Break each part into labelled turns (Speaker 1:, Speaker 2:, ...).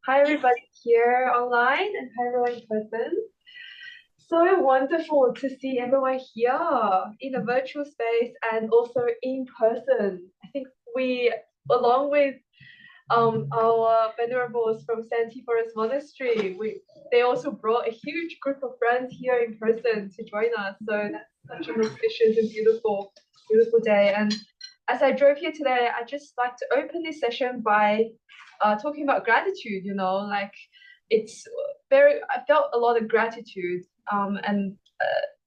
Speaker 1: Hi everybody here online and hi everyone in person. So wonderful to see everyone here in a virtual space and also in person. I think we, along with our venerables from Santi Forest Monastery, they also brought a huge group of friends here in person to join us. So that's such an auspicious and beautiful day. And as I drove here today, I just like to open this session by talking about gratitude. Like I felt a lot of gratitude and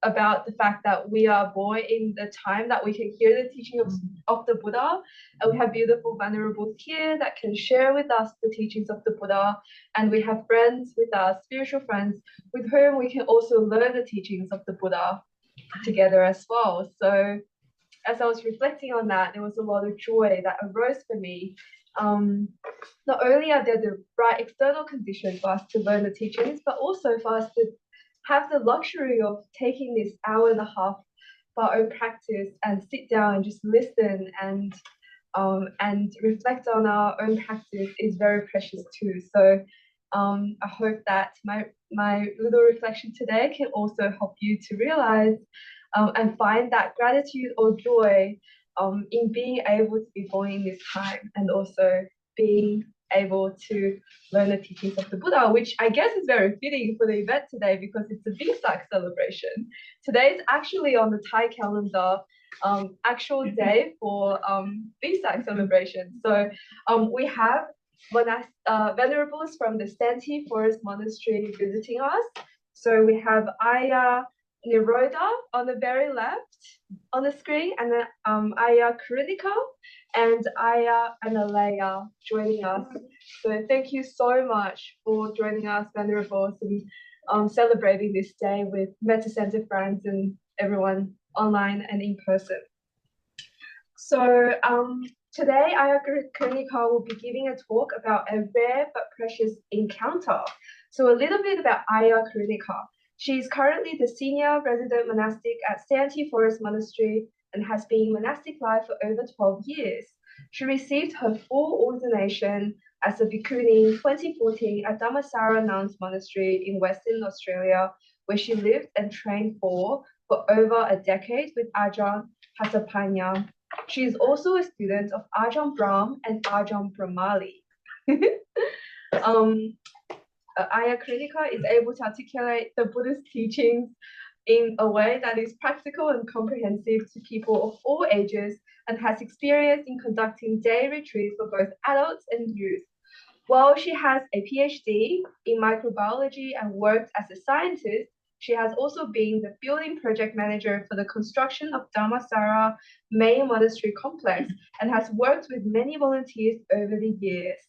Speaker 1: about the fact that we are born in the time that we can hear the teaching of the Buddha, and we have beautiful venerables here that can share with us the teachings of the Buddha, and we have friends with us, spiritual friends, with whom we can also learn the teachings of the Buddha together as well. So as I was reflecting on that, there was a lot of joy that arose for me. Not only are there the right external conditions for us to learn the teachings, but also for us to have the luxury of taking this hour and a half for our own practice and sit down and just listen and reflect on our own practice is very precious too. So I hope that my little reflection today can also help you to realize and find that gratitude or joy in being able to be born in this time, and also being able to learn the teachings of the Buddha, which I guess is very fitting for the event today because it's a Vesak celebration. Today is actually on the Thai calendar, actual day for Vesak celebration. So we have venerables from the Santi Forest Monastery visiting us. So we have Ayya Niroda on the very left on the screen, and then Ayya Kārunikā and Ayya Analaya joining us. So thank you so much for joining us, venerables, and celebrating this day with Metta Center friends and everyone online and in person. So today, Ayya Kārunikā will be giving a talk about a rare but precious encounter. So a little bit about Ayya Kārunikā. She is currently the senior resident monastic at Santi Forest Monastery and has been in monastic life for over 12 years. She received her full ordination as a bhikkhuni in 2014 at Dhammasara Nuns Monastery in Western Australia, where she lived and trained for over a decade with Ajahn Hāsapaññā. She is also a student of Ajahn Brahm and Ajahn Brahmali. Ayya Kārunikā is able to articulate the Buddhist teachings in a way that is practical and comprehensive to people of all ages, and has experience in conducting day retreats for both adults and youth. While she has a PhD in microbiology and worked as a scientist, she has also been the building project manager for the construction of Dhammasara main monastery complex and has worked with many volunteers over the years.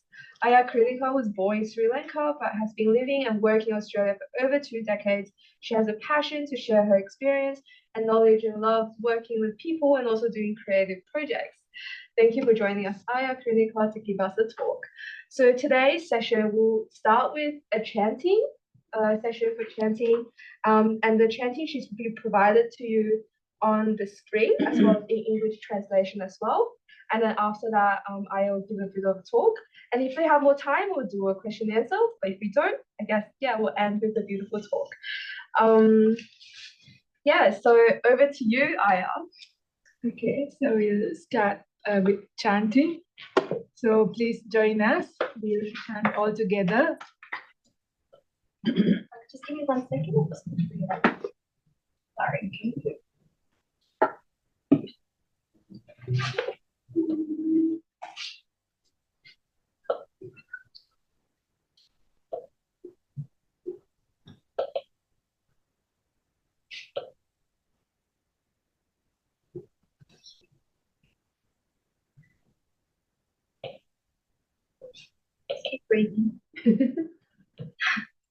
Speaker 1: Ayya Kārunikā was born in Sri Lanka but has been living and working in Australia for over 2 decades. She has a passion to share her experience and knowledge and loves working with people and also doing creative projects. Thank you for joining us, Ayya Kārunikā, to give us a talk. So today's session will start with a chanting session for chanting, and the chanting she's be provided to you on the screen as well as in English translation as well. And then after that, I will give a bit of a talk. And if we have more time, we'll do a question and answer. But if we don't, I guess, yeah, we'll end with a beautiful talk. Yeah, so over to you, Ayya.
Speaker 2: Okay, so we'll start with chanting. So please join us. We'll chant all together.
Speaker 1: Just give me 1 second. Sorry. Keep breathing.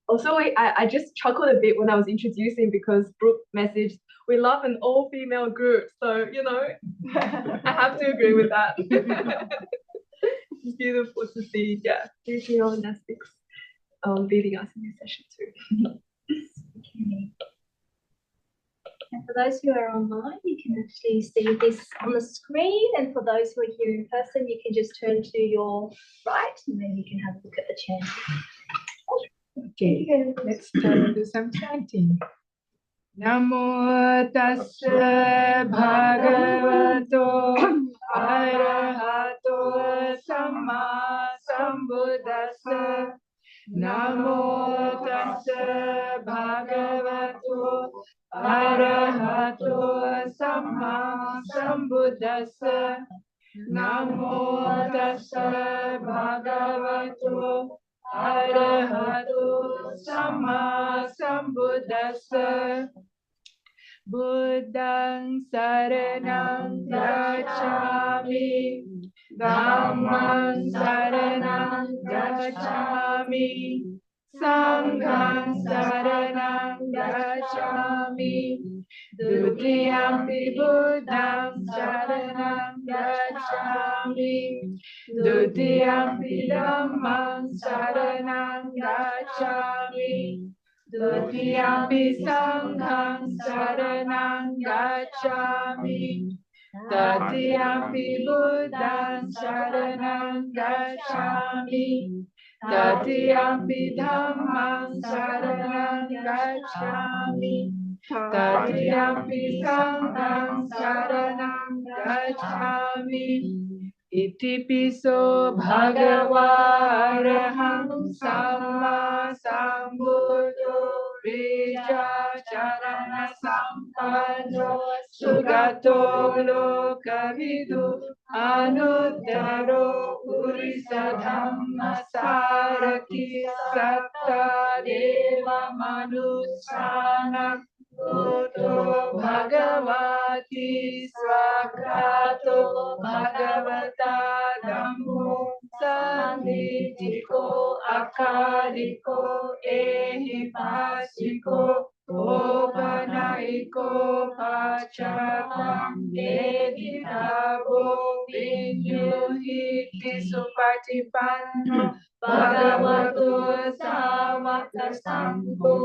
Speaker 1: Also, I just chuckled a bit when I was introducing because Brooke messaged, we love an all-female group. So, I have to agree with that. It's beautiful to see, yeah, female monastics leading us in this session too.
Speaker 3: And for those who are online, you can actually see this on the screen. And for those who are here in person, you can just turn to your right and then you can have a look at the chanting.
Speaker 2: Okay, let's turn to some chanting. Namo tassa bhagavato arahato samma sambuddhassa. Namo tassa bhagavato arahato samma sambuddhassa. Namo tassa bhagavato arahato samma sambuddhassa. Buddhang saranang gacchami, Dhammang saranang gacchami, Sanghang saranang gacchami, Dutiyampi Buddhang saranang gacchami, Dutiyampi Dhammang saranang gacchami, Dutiyampi Sanghang saranang gacchami, Tatiyampi Buddhang saranang gacchami, Tatiyampi Dhammang saranang gacchami, Tatiyampi Sanghang saranang gacchami. Iti piso bhagava arahang samma sambuddho Rija charana sampanno sugato lokavidu anuttaro purisa dhammasaraki satta deva manusana Buddho bhagavati swagato bhagavata dhammo sanditiko akariko ehipasiko opanaiko pachatam veditavo vinyuhiti supatipanno bhagavato savaka sangho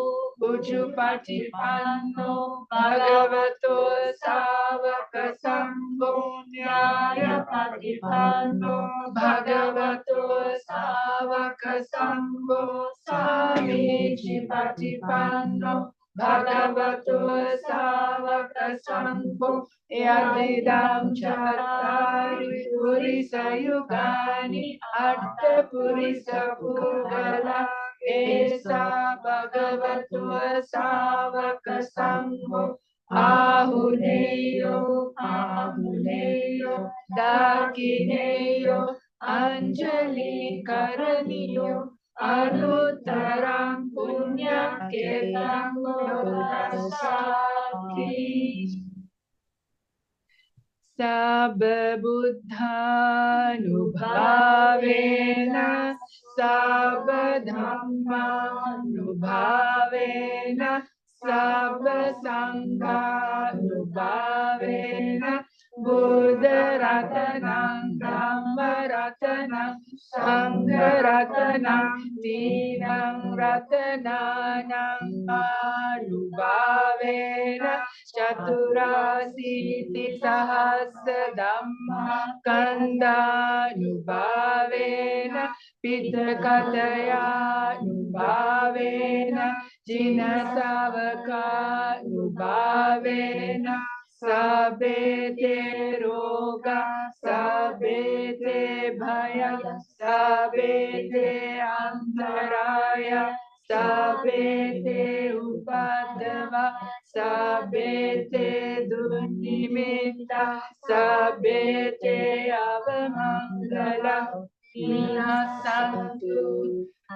Speaker 2: Ujupatipanno bhagavato savaka sangho Nyayapatipanno bhagavato savaka sangho Samijipatipanno bhagavato savaka sangho Yadidam chattari purisa yugani atta purisa pugala Esa bhagavato savaka sangho ahuneyo ahuneyo dakineyo anjali karaniyo anuttarang punya ketam lokasati Sabba buddhanubhavena Sabba dhammanubhavena Sabba sanghanubhavena Buddha ratanam Dhamma ratanam Sangha ratanam Tinam ratananam anubhavena Chaturasiti sahasra dhamma kandanubhavena Pitakataya nubhavena Jinasavaka nubhavena Sabete roga Sabete bhaya Sabete antaraya Sabete upadava Sabete dunnimita Sabete avamangala Vinasantu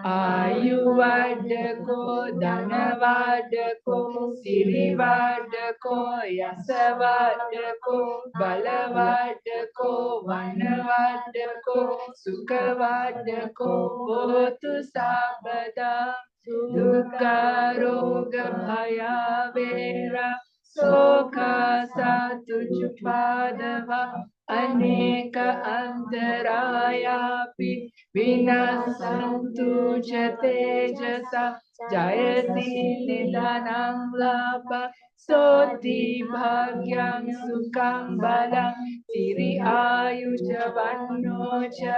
Speaker 2: Ayuvadako Dhanavadako Sirivadako Yasavadako Balavadako Vanavadako Sukhavadako Hotu Sabada Dukkha Roga Bhaya Vera Sokha Satujupadava Aneka Antarayapi Vinasantu Jatejasa Jayati Nidanam Lapa Soti Bhagyam Sukham Balam Siri Ayusha Vannocha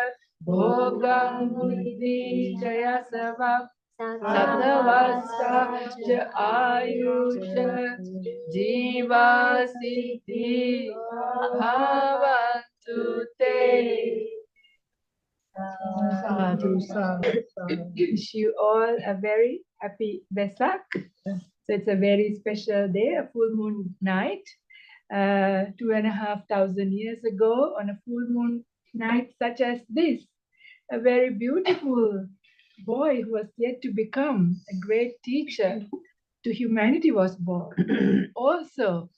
Speaker 2: Bhogam Buddhi Jaya Savak Satavasa Ja Ayusha Jiva Siddhi Bhavantu Te. Sadhu, sadhu, sadhu. Wish you all a very happy Vesak. So it's a very special day, a full moon night. 2,500 years ago, on a full moon night such as this, a very beautiful boy who was yet to become a great teacher to humanity was born. Also,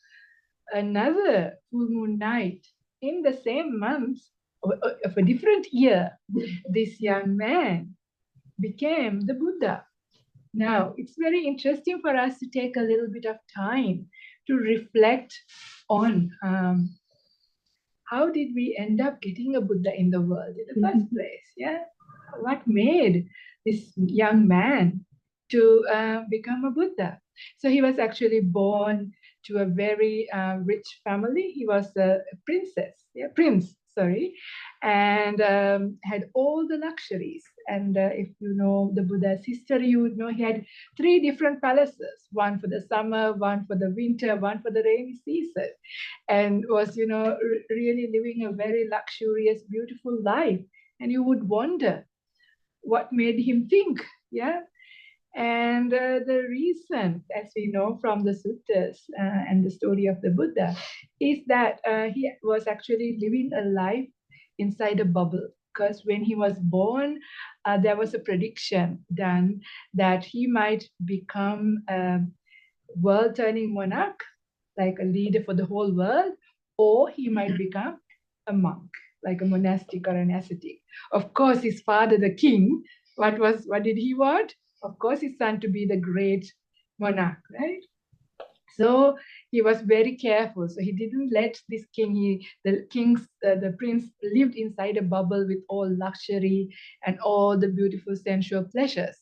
Speaker 2: another full moon night in the same month of a different year, this young man became the Buddha. Now, it's very interesting for us to take a little bit of time to reflect on how did we end up getting a Buddha in the world in the first place? Yeah, what made this young man to become a Buddha? So he was actually born to a very rich family. He was a prince, and had all the luxuries. And if you know the Buddha's history, you would know he had 3 different palaces, one for the summer, one for the winter, one for the rainy season, and was, really living a very luxurious, beautiful life. And you would wonder what made him think, yeah? And the reason, as we know from the suttas and the story of the Buddha, is that he was actually living a life inside a bubble. Because when he was born, there was a prediction done that he might become a world-turning monarch, like a leader for the whole world, or he might become a monk, like a monastic or an ascetic. Of course, his father, the king, what did he want? Of course, his son to be the great monarch, right? So he was very careful. So he didn't let this king, the prince lived inside a bubble with all luxury and all the beautiful sensual pleasures.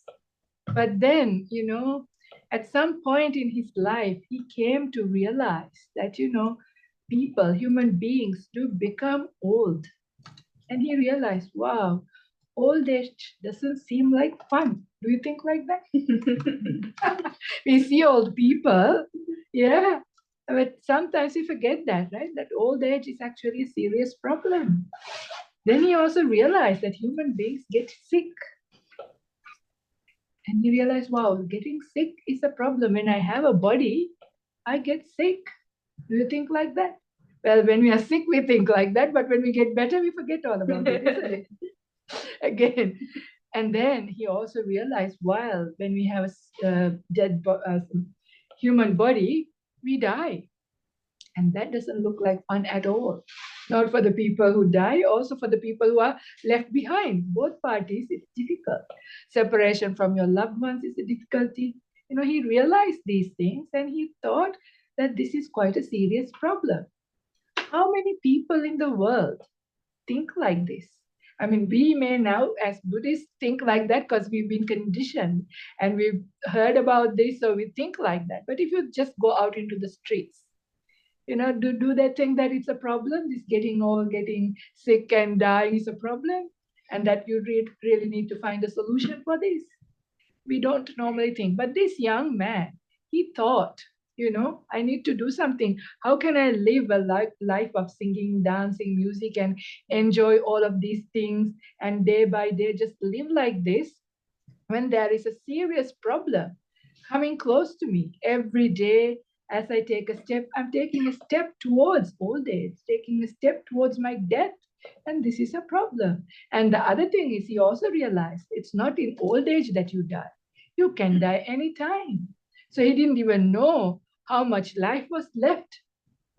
Speaker 2: But then, at some point in his life, he came to realize that, people, human beings do become old. And he realized, wow, old age doesn't seem like fun. Do you think like that? We see old people, yeah, but sometimes we forget that, right? That old age is actually a serious problem. Then he also realized that human beings get sick. And he realized, wow, getting sick is a problem. When I have a body, I get sick. Do you think like that? Well, when we are sick, we think like that, but when we get better, we forget all about it, isn't it? Again. And then he also realized, well, when we have a dead human body, we die. And that doesn't look like fun at all. Not for the people who die, also for the people who are left behind. Both parties, it's difficult. Separation from your loved ones is a difficulty. He realized these things and he thought that this is quite a serious problem. How many people in the world think like this? I mean, we may now, as Buddhists, think like that because we've been conditioned and we've heard about this, so we think like that. But if you just go out into the streets, do they think that it's a problem? This getting old, getting sick and dying is a problem? And that you really need to find a solution for this? We don't normally think. But this young man, he thought, I need to do something. How can I live a life of singing, dancing, music, and enjoy all of these things and day by day just live like this when there is a serious problem coming close to me every day? As I take a step, I'm taking a step towards old age, taking a step towards my death. And this is a problem. And the other thing is, he also realized it's not in old age that you die. You can die anytime. So he didn't even know how much life was left,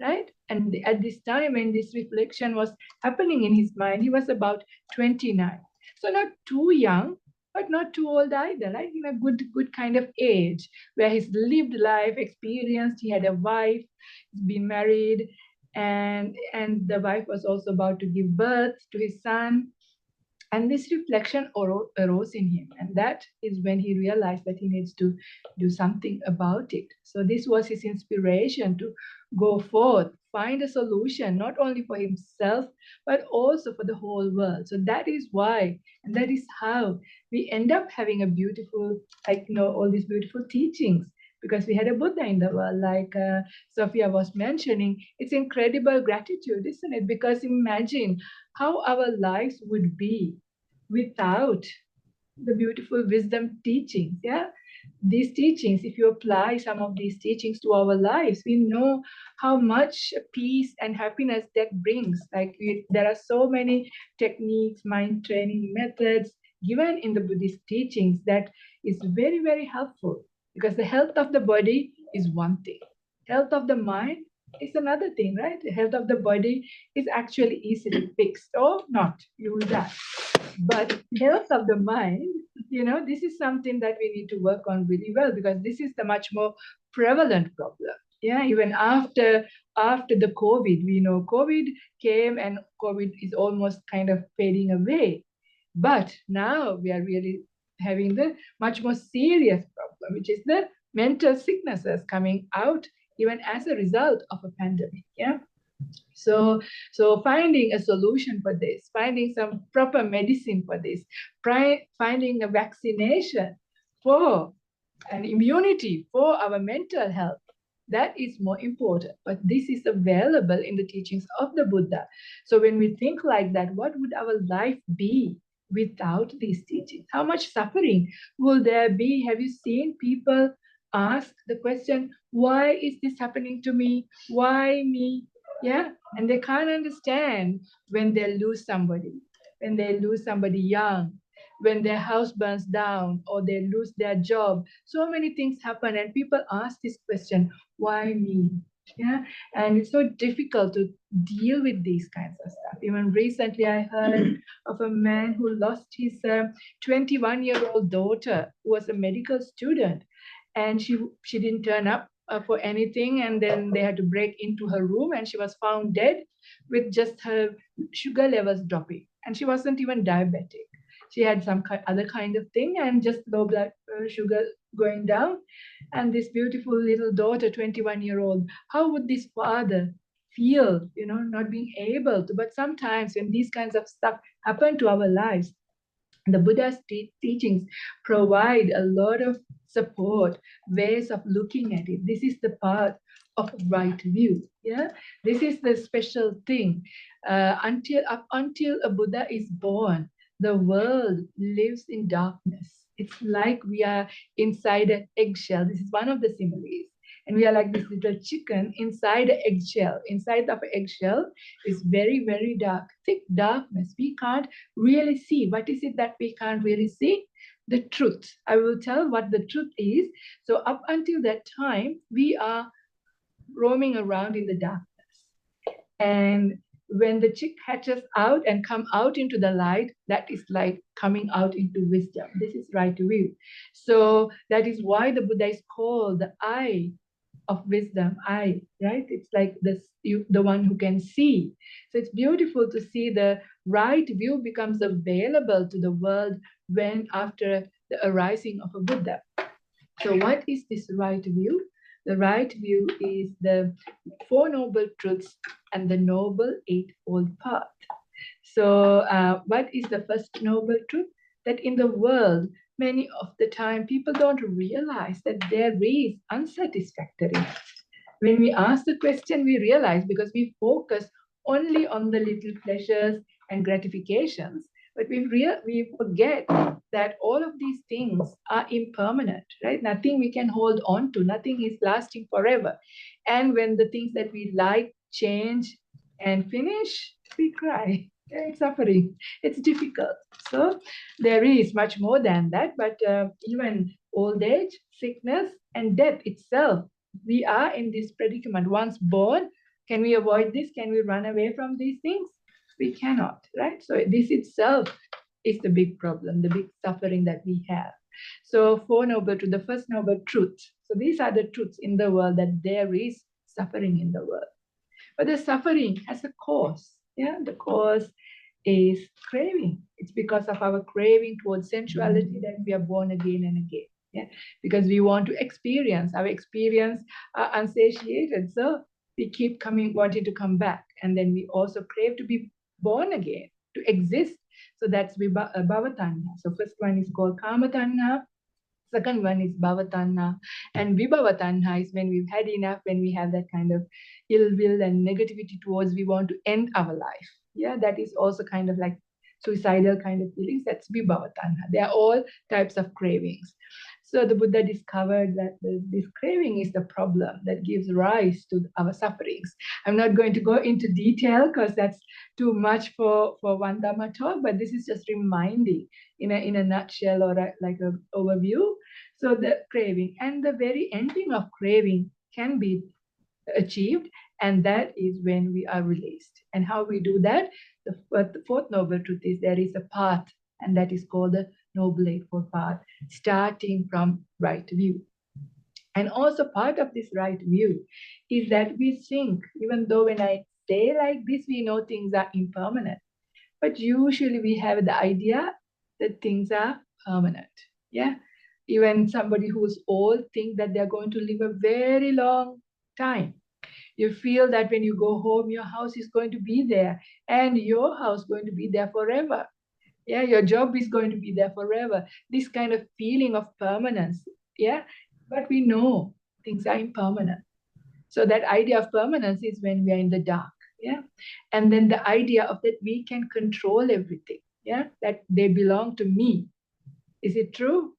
Speaker 2: right? And at this time, when this reflection was happening in his mind, he was about 29. So not too young, but not too old either, right? In a good kind of age where he's lived life, experienced. He had a wife, he's been married, and the wife was also about to give birth to his son. And this reflection arose in him. And that is when he realized that he needs to do something about it. So this was his inspiration to go forth, find a solution, not only for himself, but also for the whole world. So that is why, and that is how we end up having a beautiful, all these beautiful teachings, because we had a Buddha in the world, like Sophia was mentioning. It's incredible gratitude, isn't it? Because imagine how our lives would be without the beautiful wisdom teachings. Yeah, these teachings, if you apply some of these teachings to our lives, we know how much peace and happiness that brings. There are so many techniques, mind training methods given in the Buddhist teachings that is very, very helpful, because the health of the body is one thing, health of the mind is another thing, right? The health of the body is actually easily fixed or not, you will die. But health of the mind, this is something that we need to work on really well, because this is the much more prevalent problem. Yeah, even after the COVID, we know COVID came and COVID is almost kind of fading away. But now we are really having the much more serious problem, which is the mental sicknesses coming out even as a result of a pandemic. Yeah. So finding a solution for this, finding some proper medicine for this, finding a vaccination for an immunity for our mental health, that is more important. But this is available in the teachings of the Buddha. So when we think like that, what would our life be without these teachings? How much suffering will there be? Have you seen people ask the question, why is this happening to me? Why me? Yeah, and they can't understand when they lose somebody young, when their house burns down or they lose their job. So many things happen, and people ask this question, why me? Yeah, and it's so difficult to deal with these kinds of stuff. Even recently, I heard of a man who lost his 21-year-old daughter, who was a medical student, and she didn't turn up for anything, and then they had to break into her room, and she was found dead with just her sugar levels dropping, and she wasn't even diabetic. She had some other kind of thing, and just low blood sugar going down. And this beautiful little daughter, 21-year-old, how would this father feel, not being able to? But sometimes when these kinds of stuff happen to our lives, the Buddha's teachings provide a lot of support, ways of looking at it. This is the path of right view. Yeah, this is the special thing. Until a Buddha is born, the world lives in darkness. It's like we are inside an eggshell. This is one of the similes. And we are like this little chicken inside an eggshell. Inside of an eggshell is very, very dark, thick darkness. We can't really see. What is it that we can't really see? The truth. I will tell what the truth is. So up until that time, we are roaming around in the darkness. And when the chick hatches out and come out into the light, that is like coming out into wisdom. This is right view. So that is why the Buddha is called the eye of wisdom, eye, right? It's like this, the one who can see. So it's beautiful to see the right view becomes available to the world when after the arising of a Buddha. So what is this right view? The right view is the Four Noble Truths and the Noble Eightfold Path. So what is the first noble truth? That in the world, many of the time, people don't realize that there is unsatisfactoriness. When we ask the question, we realize, because we focus only on the little pleasures and gratifications, but we forget that all of these things are impermanent, right? Nothing we can hold on to, nothing is lasting forever. And when the things that we like change and finish, we cry. It's suffering. It's difficult. So there is much more than that, but even old age, sickness, and death itself, we are in this predicament. Once born, can we avoid this? Can we run away from these things? We cannot, right? So this itself is the big problem, the big suffering that we have. So Four Noble Truths, the first noble truth. So these are the truths in the world, that there is suffering in the world. But the suffering has a cause. Yeah, the cause is craving. It's because of our craving towards sensuality that we are born again and again. Yeah, because we want to experience. Our experience are unsatiated, so we keep coming, wanting to come back, and then we also crave to be born again, to exist. So that's bhavatanha. So first one is called kamatanha. Second one is bhavatanha, and vibhavatanha is when we've had enough, when we have that kind of ill will and negativity towards, we want to end our life. Yeah, that is also kind of like suicidal kind of feelings. That's vibhavatanha. They are all types of cravings. So the Buddha discovered that this craving is the problem that gives rise to our sufferings. I'm not going to go into detail because that's too much for one Dhamma talk, but this is just reminding in a nutshell or like an overview. So the craving and the very ending of craving can be achieved, and that is when we are released. And how we do that? The fourth noble truth is there is a path, and that is called the Noble Eightfold Path, starting from right view. And also part of this right view is that we think, even though when I say like this, we know things are impermanent, but usually we have the idea that things are permanent. Yeah. Even somebody who's old think that they're going to live a very long time. You feel that when you go home, your house is going to be there, and your house is going to be there forever. Yeah, your job is going to be there forever. This kind of feeling of permanence. Yeah, but we know things are impermanent. So that idea of permanence is when we are in the dark. Yeah, and then the idea of that we can control everything. Yeah, that they belong to me. Is it true?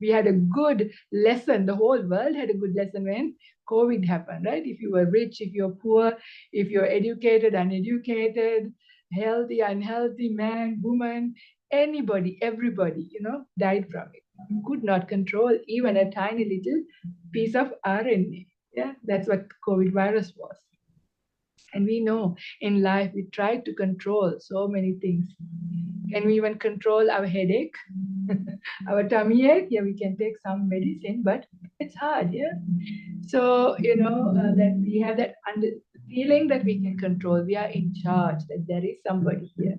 Speaker 2: We had a good lesson. The whole world had a good lesson when COVID happened, right? If you were rich, if you're poor, if you're educated, uneducated, healthy, unhealthy, man, woman, anybody, everybody, died from it. You could not control even a tiny little piece of RNA. Yeah, that's what COVID virus was. And we know in life we try to control so many things. Can we even control our headache, our tummy ache? Yeah, we can take some medicine, but it's hard, yeah? So, that we have that feeling that we can control. We are in charge, that there is somebody here,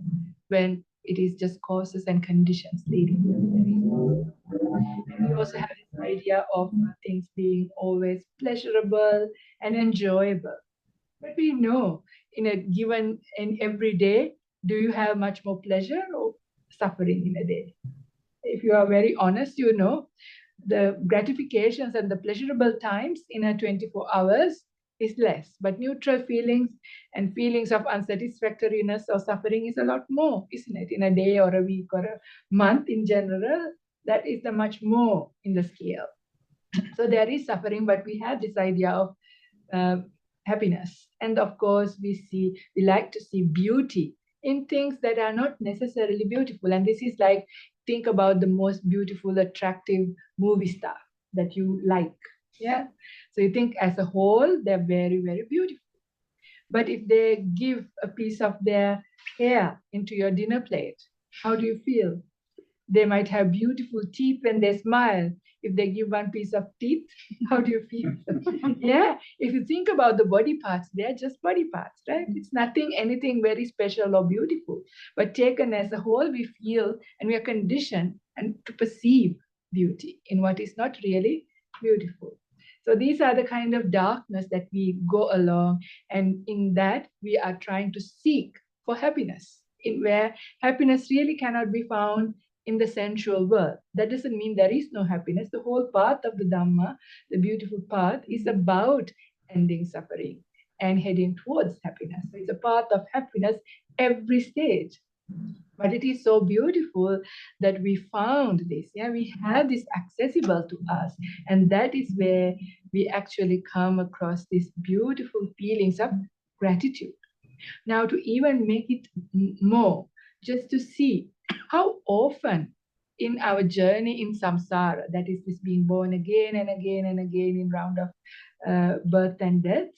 Speaker 2: when it is just causes and conditions leading to it. And we also have this idea of things being always pleasurable and enjoyable. But we know in a given, in every day, do you have much more pleasure or suffering in a day? If you are very honest, you know the gratifications and the pleasurable times in a 24 hours is less, but neutral feelings and feelings of unsatisfactoriness or suffering is a lot more, isn't it? In a day or a week or a month in general, that is the much more in the scale. So there is suffering, but we have this idea of happiness. And of course, we like to see beauty in things that are not necessarily beautiful. And this is like, think about the most beautiful, attractive movie star that you like. Yeah. So you think as a whole, they're very, very beautiful. But if they give a piece of their hair into your dinner plate, how do you feel? They might have beautiful teeth when they smile. If they give one piece of teeth, how do you feel? Yeah, if you think about the body parts, they're just body parts, right? It's anything very special or beautiful. But taken as a whole, we feel and we are conditioned and to perceive beauty in what is not really beautiful. So these are the kind of darkness that we go along, and in that we are trying to seek for happiness, in where happiness really cannot be found in the sensual world. That doesn't mean there is no happiness. The whole path of the Dhamma, the beautiful path, is about ending suffering and heading towards happiness. So it's a path of happiness every stage. But it is so beautiful that we found this. Yeah, we have this accessible to us. And that is where we actually come across these beautiful feelings of gratitude. Now, to even make it more, just to see how often in our journey in samsara, that is this being born again and again and again in round of birth and death,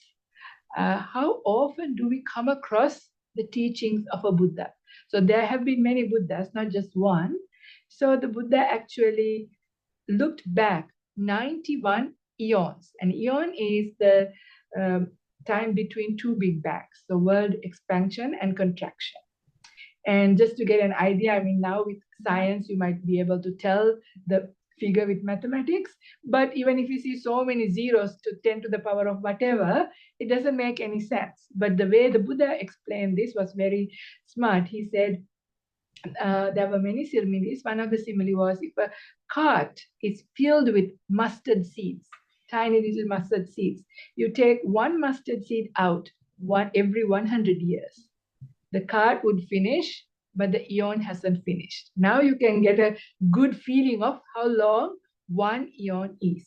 Speaker 2: how often do we come across the teachings of a Buddha? So there have been many Buddhas, not just one. So the Buddha actually looked back 91 eons. An eon is the time between two big bangs, so world expansion and contraction. And just to get an idea, I mean, now with science, you might be able to tell the figure with mathematics, but even if you see so many zeros to 10 to the power of whatever, it doesn't make any sense. But the way the Buddha explained this was very smart. He said, there were many similes. One of the simile was, if a cart is filled with mustard seeds, tiny little mustard seeds, you take one mustard seed out every 100 years. The cart would finish, but the eon hasn't finished. Now you can get a good feeling of how long one eon is.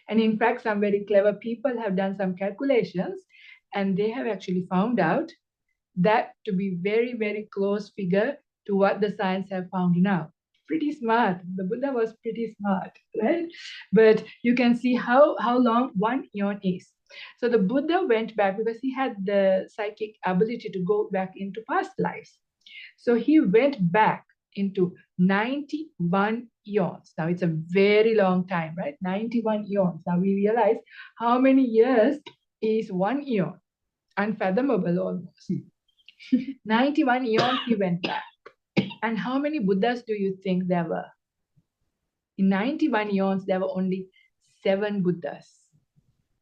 Speaker 2: And in fact, some very clever people have done some calculations, and they have actually found out that to be very, very close figure to what the science have found now. Pretty smart. The Buddha was pretty smart, right? But you can see how long one eon is. So the Buddha went back because he had the psychic ability to go back into past lives. So he went back into 91 eons. Now it's a very long time, right? 91 eons. Now we realize how many years is one eon. Unfathomable almost. 91 eons he went back. And how many Buddhas do you think there were? In 91 eons, there were only 7 Buddhas,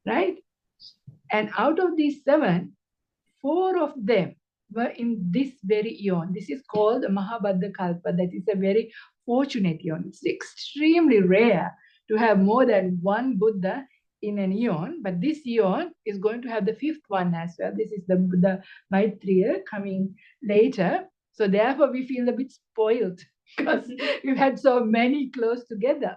Speaker 2: right? And out of these 7, 4 of them were in this very eon. This is called Mahabhaddha Kalpa. That is a very fortunate eon. It's extremely rare to have more than one Buddha in an eon, but this eon is going to have the 5th one as well. This is the Buddha Maitreya coming later. So therefore, we feel a bit spoiled because we've had so many close together.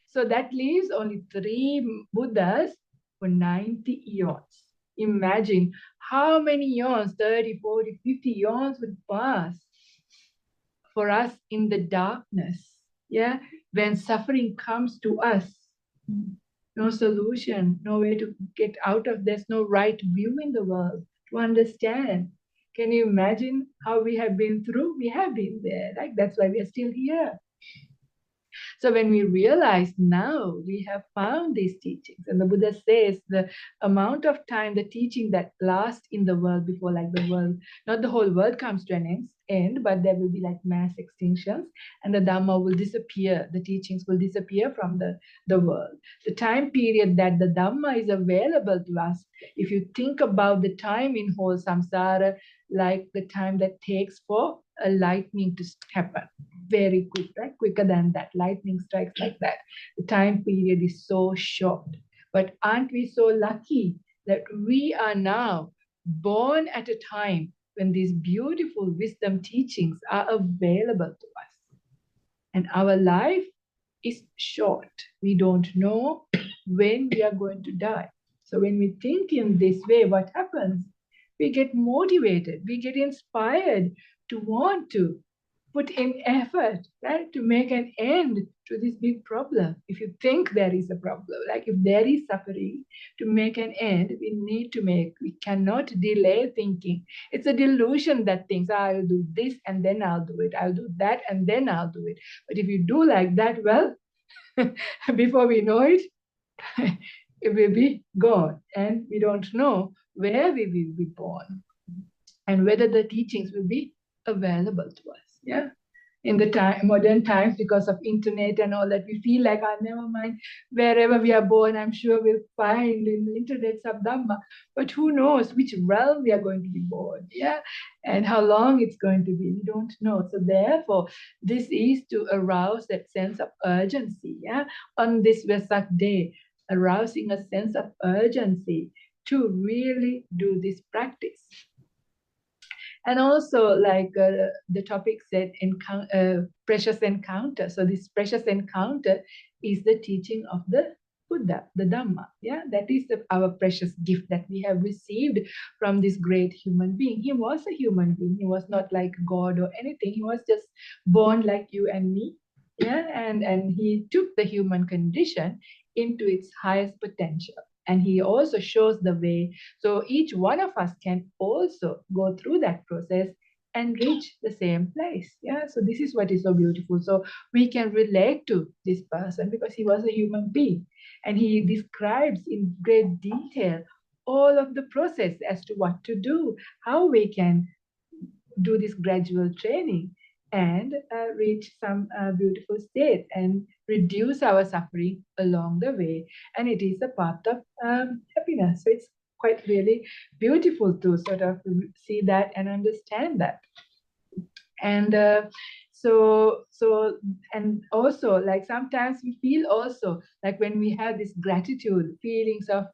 Speaker 2: So that leaves only 3 Buddhas for 90 eons. Imagine how many eons, 30, 40, 50 eons would pass for us in the darkness, yeah? When suffering comes to us, no solution, no way to get out of this, no right view in the world to understand. Can you imagine how we have been through? We have been there, like that's why we are still here. So when we realize now we have found these teachings, and the Buddha says the amount of time, the teaching that lasts in the world before like the world, not the whole world comes to an end, but there will be like mass extinctions and the Dhamma will disappear, the teachings will disappear from the world. The time period that the Dhamma is available to us, if you think about the time in whole samsara, like the time that takes for a lightning to happen. Very quick, right? Quicker than that. Lightning strikes like that. The time period is so short. But aren't we so lucky that we are now born at a time when these beautiful wisdom teachings are available to us? And our life is short. We don't know when we are going to die. So when we think in this way, what happens? We get motivated, we get inspired to want to put in effort, right, to make an end to this big problem. If you think there is a problem, like if there is suffering, to make an end, we cannot delay thinking. It's a delusion that thinks, I'll do this and then I'll do it. I'll do that and then I'll do it. But if you do like that, well, before we know it, it will be gone. And we don't know where we will be born and whether the teachings will be available to us. Yeah, in the modern times, because of internet and all that, we feel like, never mind, wherever we are born, I'm sure we'll find in the internet some Dhamma. But who knows which realm we are going to be born, yeah, and how long it's going to be. We don't know. So therefore, this is to arouse that sense of urgency, yeah, on this Vesak day, arousing a sense of urgency to really do this practice. And also, like the topic said, precious encounter. So this precious encounter is the teaching of the Buddha, the Dhamma. Yeah, that is our precious gift that we have received from this great human being. He was a human being. He was not like God or anything. He was just born like you and me. Yeah, and he took the human condition into its highest potential. And he also shows the way. So each one of us can also go through that process and reach the same place. Yeah. So this is what is so beautiful. So we can relate to this person because he was a human being. And he describes in great detail all of the process as to what to do, how we can do this gradual training and reach some beautiful state and reduce our suffering along the way. And it is a path of happiness. So it's quite really beautiful to sort of see that and understand that. And and also, like, sometimes we feel also like when we have this gratitude, feelings of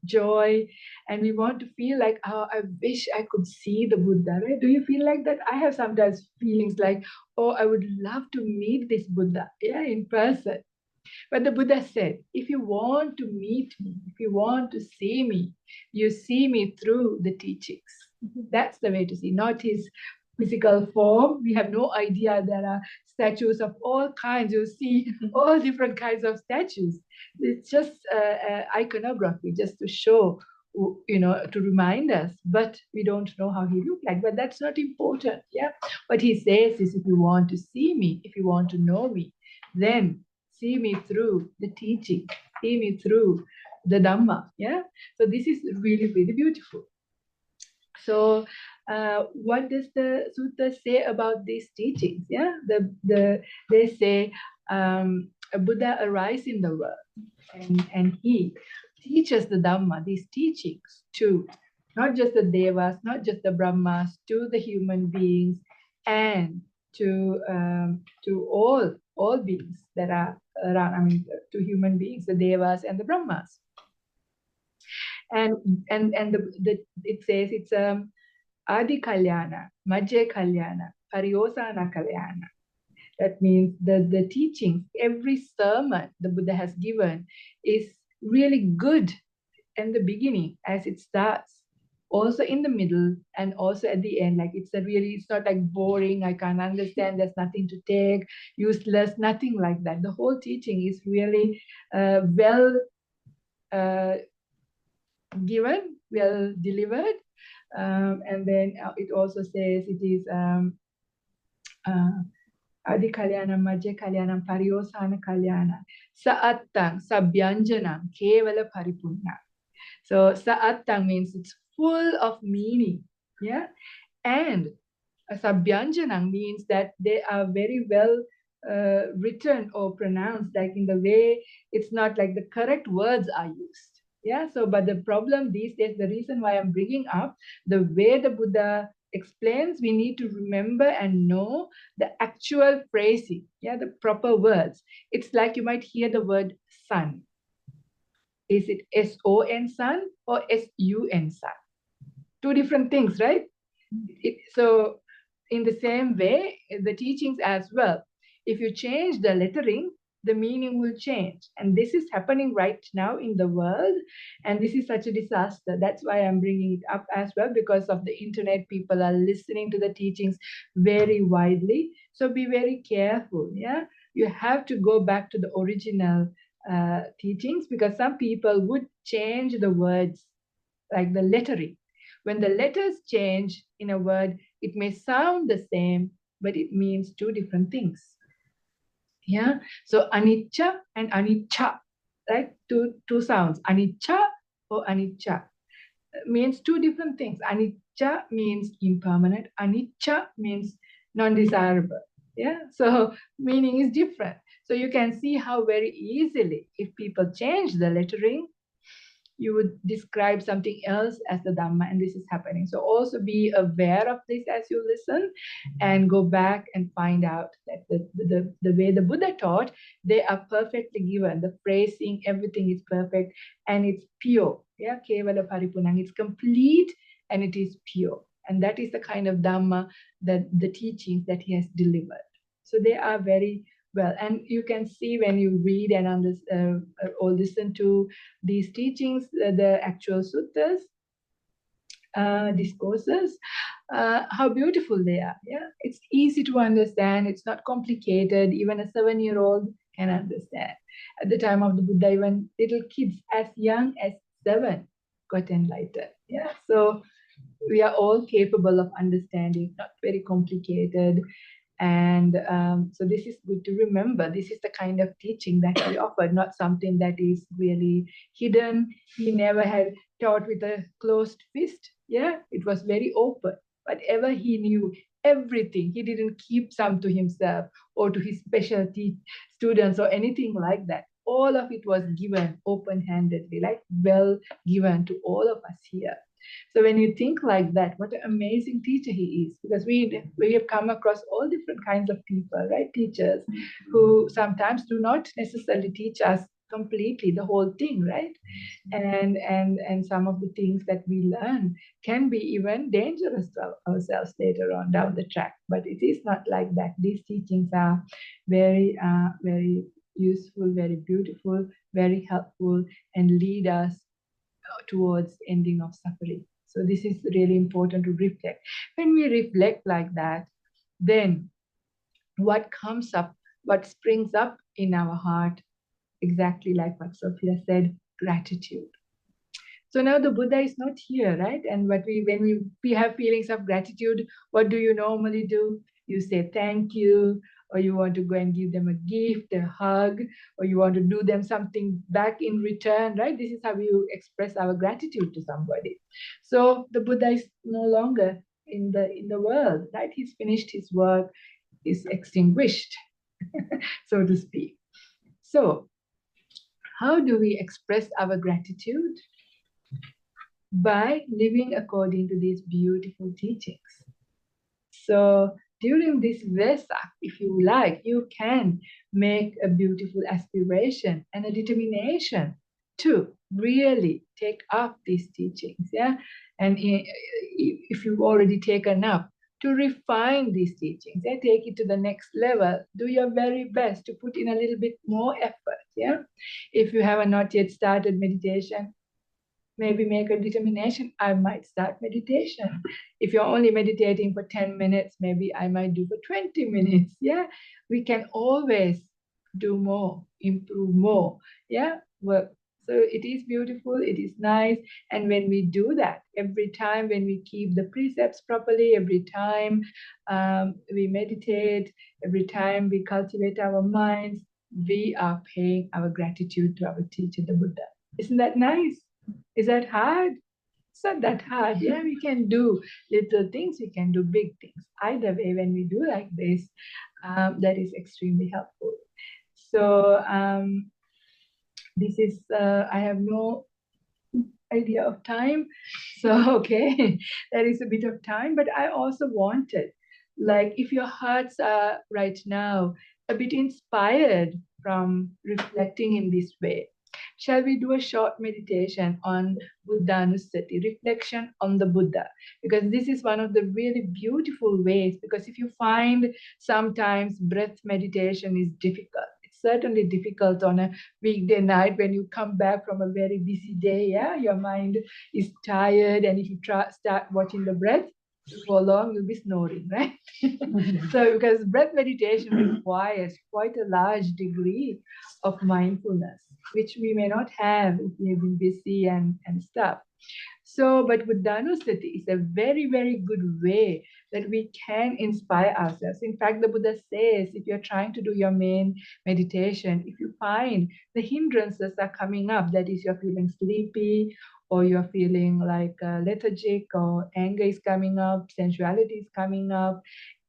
Speaker 2: joy, and we want to feel like, oh, I wish I could see the Buddha, right? Do you feel like that? I have sometimes feelings like, oh, I would love to meet this Buddha, yeah, in person. But the Buddha said, if you want to meet me, if you want to see me, you see me through the teachings. That's the way to see, not his physical form. We have no idea there are statues of all kinds. You see all different kinds of statues. It's just iconography, just to show, to remind us, but we don't know how he looked like. But that's not important. Yeah. What he says is, if you want to see me, if you want to know me, then see me through the teaching, see me through the Dhamma. Yeah. So this is really, really beautiful. So what does the sutta say about these teachings? Yeah, they say a Buddha arises in the world, and he teaches the Dhamma, these teachings to not just the Devas, not just the Brahmas, to the human beings, and to all beings that are around. I mean, to human beings, the Devas and the Brahmas. And it says it's Adi Kalyana, Majje Kalyana, Pariyosana Kalyana. That means the teachings, every sermon the Buddha has given is really good in the beginning as it starts, also in the middle, and also at the end. Like it's not like boring, I can't understand, there's nothing to take, useless, nothing like that. The whole teaching is really well given, well delivered. And then it also says it is Adi Kalyanam, Majja Kalyanam, Pariyosana Kalyana, Sa'attang, Sabhyanjanam, Kevala Paripunna. So Sa'attang means it's full of meaning. Yeah. And Sabhyanjanam means that they are very well written or pronounced, like in the way it's not like the correct words are used. Yeah, so but the problem these days, the reason why I'm bringing up the way the Buddha explains, we need to remember and know the actual phrasing, yeah, the proper words. It's like you might hear the word sun. Is it S-O-N sun or S-U-N sun? Two different things, right? So in the same way, the teachings as well. If you change the lettering, the meaning will change. And this is happening right now in the world. And this is such a disaster. That's why I'm bringing it up as well, because of the internet. People are listening to the teachings very widely. So be very careful. Yeah, you have to go back to the original teachings, because some people would change the words, like the lettering. When the letters change in a word, it may sound the same, but it means two different things. Yeah, so anicca and anicca, right? Two sounds, anicca or anicca, means two different things. Anicca means impermanent, anicca means non-desirable. Yeah, so meaning is different. So you can see how very easily, if people change the lettering, you would describe something else as the Dhamma, and this is happening. So also be aware of this as you listen, and go back and find out that the way the Buddha taught, they are perfectly given. The phrasing, everything is perfect, and it's pure. Yeah, Kevala Paripunang, it's complete and it is pure. And that is the kind of Dhamma, that the teachings that he has delivered. So they are very well, and you can see when you read and understand or listen to these teachings, the actual suttas, discourses, how beautiful they are. Yeah, it's easy to understand. It's not complicated. Even a 7-year-old can understand. At the time of the Buddha, even little kids as young as 7 got enlightened. Yeah, so we are all capable of understanding. Not very complicated. And so this is good to remember. This is the kind of teaching that he offered, not something that is really hidden. He never had taught with a closed fist. Yeah, it was very open. Whatever he knew, everything. He didn't keep some to himself or to his specialty students or anything like that. All of it was given open-handedly, like well given to all of us here. So when you think like that, what an amazing teacher he is, because we have come across all different kinds of people, right? Teachers who sometimes do not necessarily teach us completely the whole thing, right? And some of the things that we learn can be even dangerous to ourselves later on down the track. But it is not like that. These teachings are very useful, very beautiful, very helpful, and lead us towards ending of suffering. So this is really important to reflect. When we reflect like that, then what comes up, what springs up in our heart, exactly like what Sophia said, gratitude. So now the Buddha is not here, right? And when we have feelings of gratitude, what do you normally do? You say thank you, or you want to go and give them a gift, a hug, or you want to do them something back in return, right? This is how you express our gratitude to somebody. So the Buddha is no longer in the world, right? He's finished his work, is extinguished, so to speak. So how do we express our gratitude? By living according to these beautiful teachings. So during this Vesak, if you like, you can make a beautiful aspiration and a determination to really take up these teachings, yeah? And if you've already taken up, to refine these teachings, yeah? Take it to the next level. Do your very best to put in a little bit more effort, yeah? If you have not yet started meditation, maybe make a determination, I might start meditation. If you're only meditating for 10 minutes, maybe I might do for 20 minutes. Yeah, we can always do more, improve more. Yeah, work. So it is beautiful, it is nice. And when we do that, every time when we keep the precepts properly, every time we meditate, every time we cultivate our minds, we are paying our gratitude to our teacher, the Buddha. Isn't that nice? Is that hard? It's not that hard. Yeah, we can do little things, we can do big things. Either way, when we do like this, that is extremely helpful. So this is, I have no idea of time. So, okay, there is a bit of time, but I also wanted, like, if your hearts are right now a bit inspired from reflecting in this way, shall we do a short meditation on Buddhanussati, reflection on the Buddha? Because this is one of the really beautiful ways, because if you find sometimes breath meditation is difficult, it's certainly difficult on a weekday night when you come back from a very busy day, yeah? Your mind is tired, and if you start watching the breath, for long you'll be snoring, right? So because breath meditation requires quite a large degree of mindfulness, which we may not have if we've been busy and stuff. So, but Buddhanussati is a very, very good way that we can inspire ourselves. In fact, the Buddha says, if you're trying to do your main meditation, if you find the hindrances are coming up, that is, you're feeling sleepy, or you're feeling like lethargic, or anger is coming up, sensuality is coming up,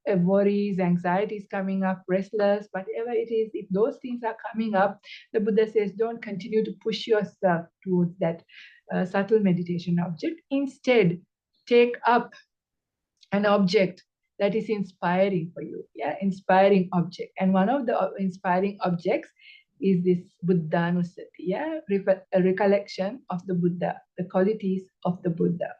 Speaker 2: worries, anxieties coming up, restless, whatever it is, if those things are coming up, the Buddha says, don't continue to push yourself towards that subtle meditation object. Instead, take up an object that is inspiring for you, yeah, inspiring object. And one of the inspiring objects is this Buddhanussati, yeah, a recollection of the Buddha, the qualities of the Buddha.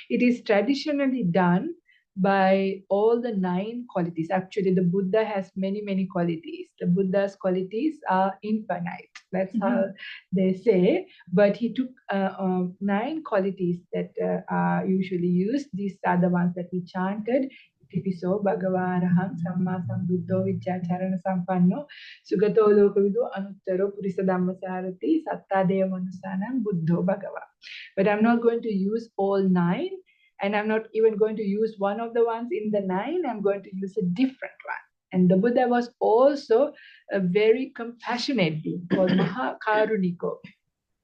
Speaker 2: It is traditionally done by all the 9 qualities. Actually, the Buddha has many, many qualities. The Buddha's qualities are infinite. That's how they say. But he took 9 qualities that are usually used. These are the ones that we chanted. Itipiso Bhagavaraham Samma Sambuddho Vidyacharana Sampanno Sugato Lokavido Anuttaro Purisa Dhammasarati Sattadeva Manusanam Buddho Bhagava. But I'm not going to use all 9. And I'm not even going to use one of the ones in the 9. I'm going to use a different one. And the Buddha was also a very compassionate being called Karunika.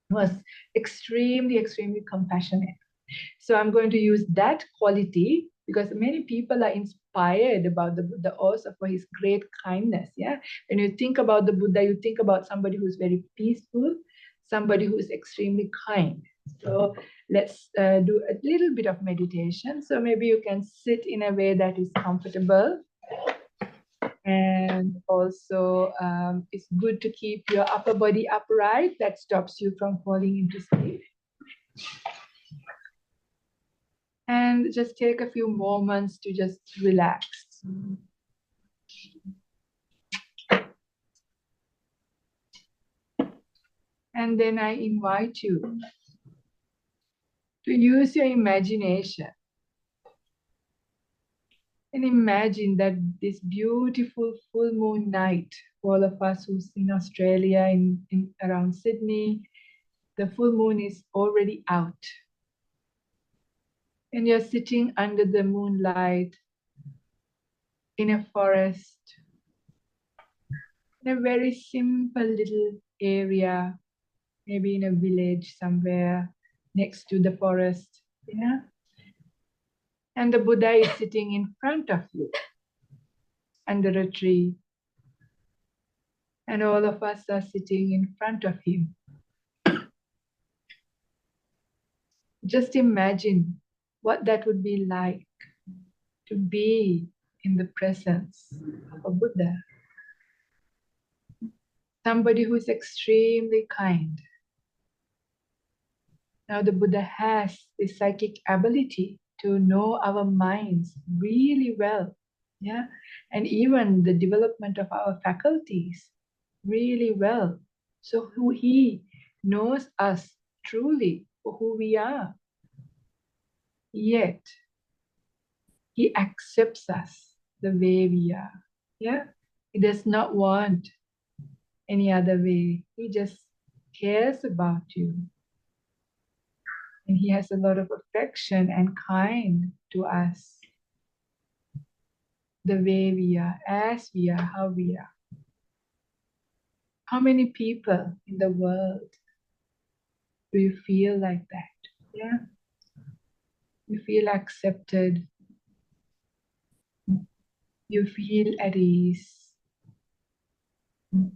Speaker 2: He was extremely, extremely compassionate. So I'm going to use that quality because many people are inspired about the Buddha also for his great kindness. Yeah, when you think about the Buddha, you think about somebody who's very peaceful, somebody who is extremely kind. So let's do a little bit of meditation. So maybe you can sit in a way that is comfortable. And also it's good to keep your upper body upright. That stops you from falling into sleep. And just take a few moments to just relax. And then I invite you to use your imagination and imagine that this beautiful full moon night, all of us who's in Australia, in around Sydney, the full moon is already out. And you're sitting under the moonlight in a forest, in a very simple little area, maybe in a village somewhere next to the forest. Yeah. And the Buddha is sitting in front of you under a tree. And all of us are sitting in front of him. Just imagine what that would be like to be in the presence of a Buddha. Somebody who is extremely kind. Now the Buddha has this psychic ability to know our minds really well. Yeah, and even the development of our faculties really well. So he knows us truly for who we are. Yet he accepts us the way we are. Yeah, he does not want any other way. He just cares about you. And he has a lot of affection and kind to us. The way we are, as we are, how we are. How many people in the world do you feel like that? Yeah. You feel accepted. You feel at ease. And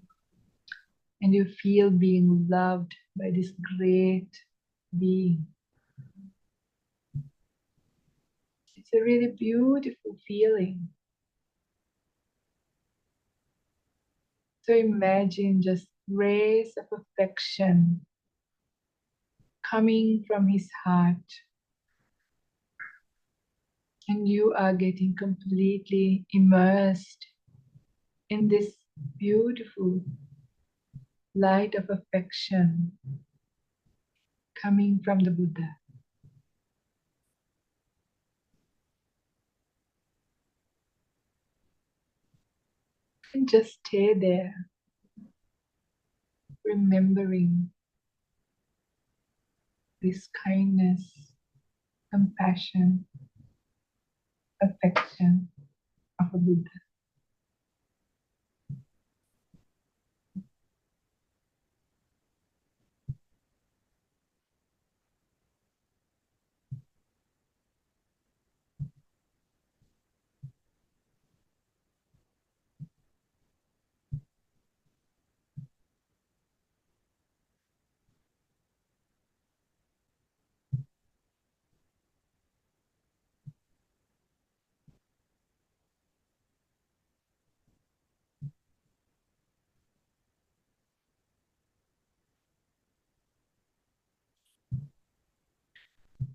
Speaker 2: you feel being loved by this great being. It's a really beautiful feeling. So imagine just rays of affection coming from his heart. And you are getting completely immersed in this beautiful light of affection coming from the Buddha. And just stay there, remembering this kindness, compassion, affection of a Buddha.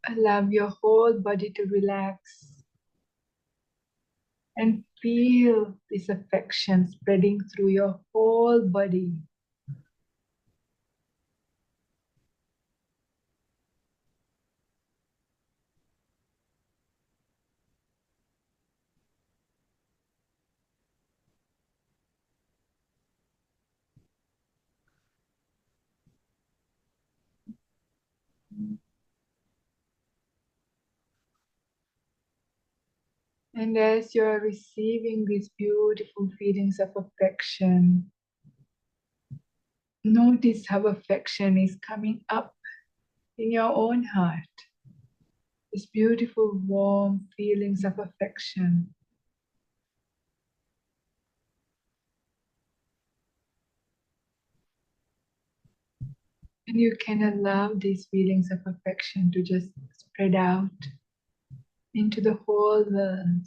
Speaker 2: Allow your whole body to relax and feel this affection spreading through your whole body. And as you're receiving these beautiful feelings of affection, notice how affection is coming up in your own heart. These beautiful, warm feelings of affection. And you can allow these feelings of affection to just spread out into the whole world.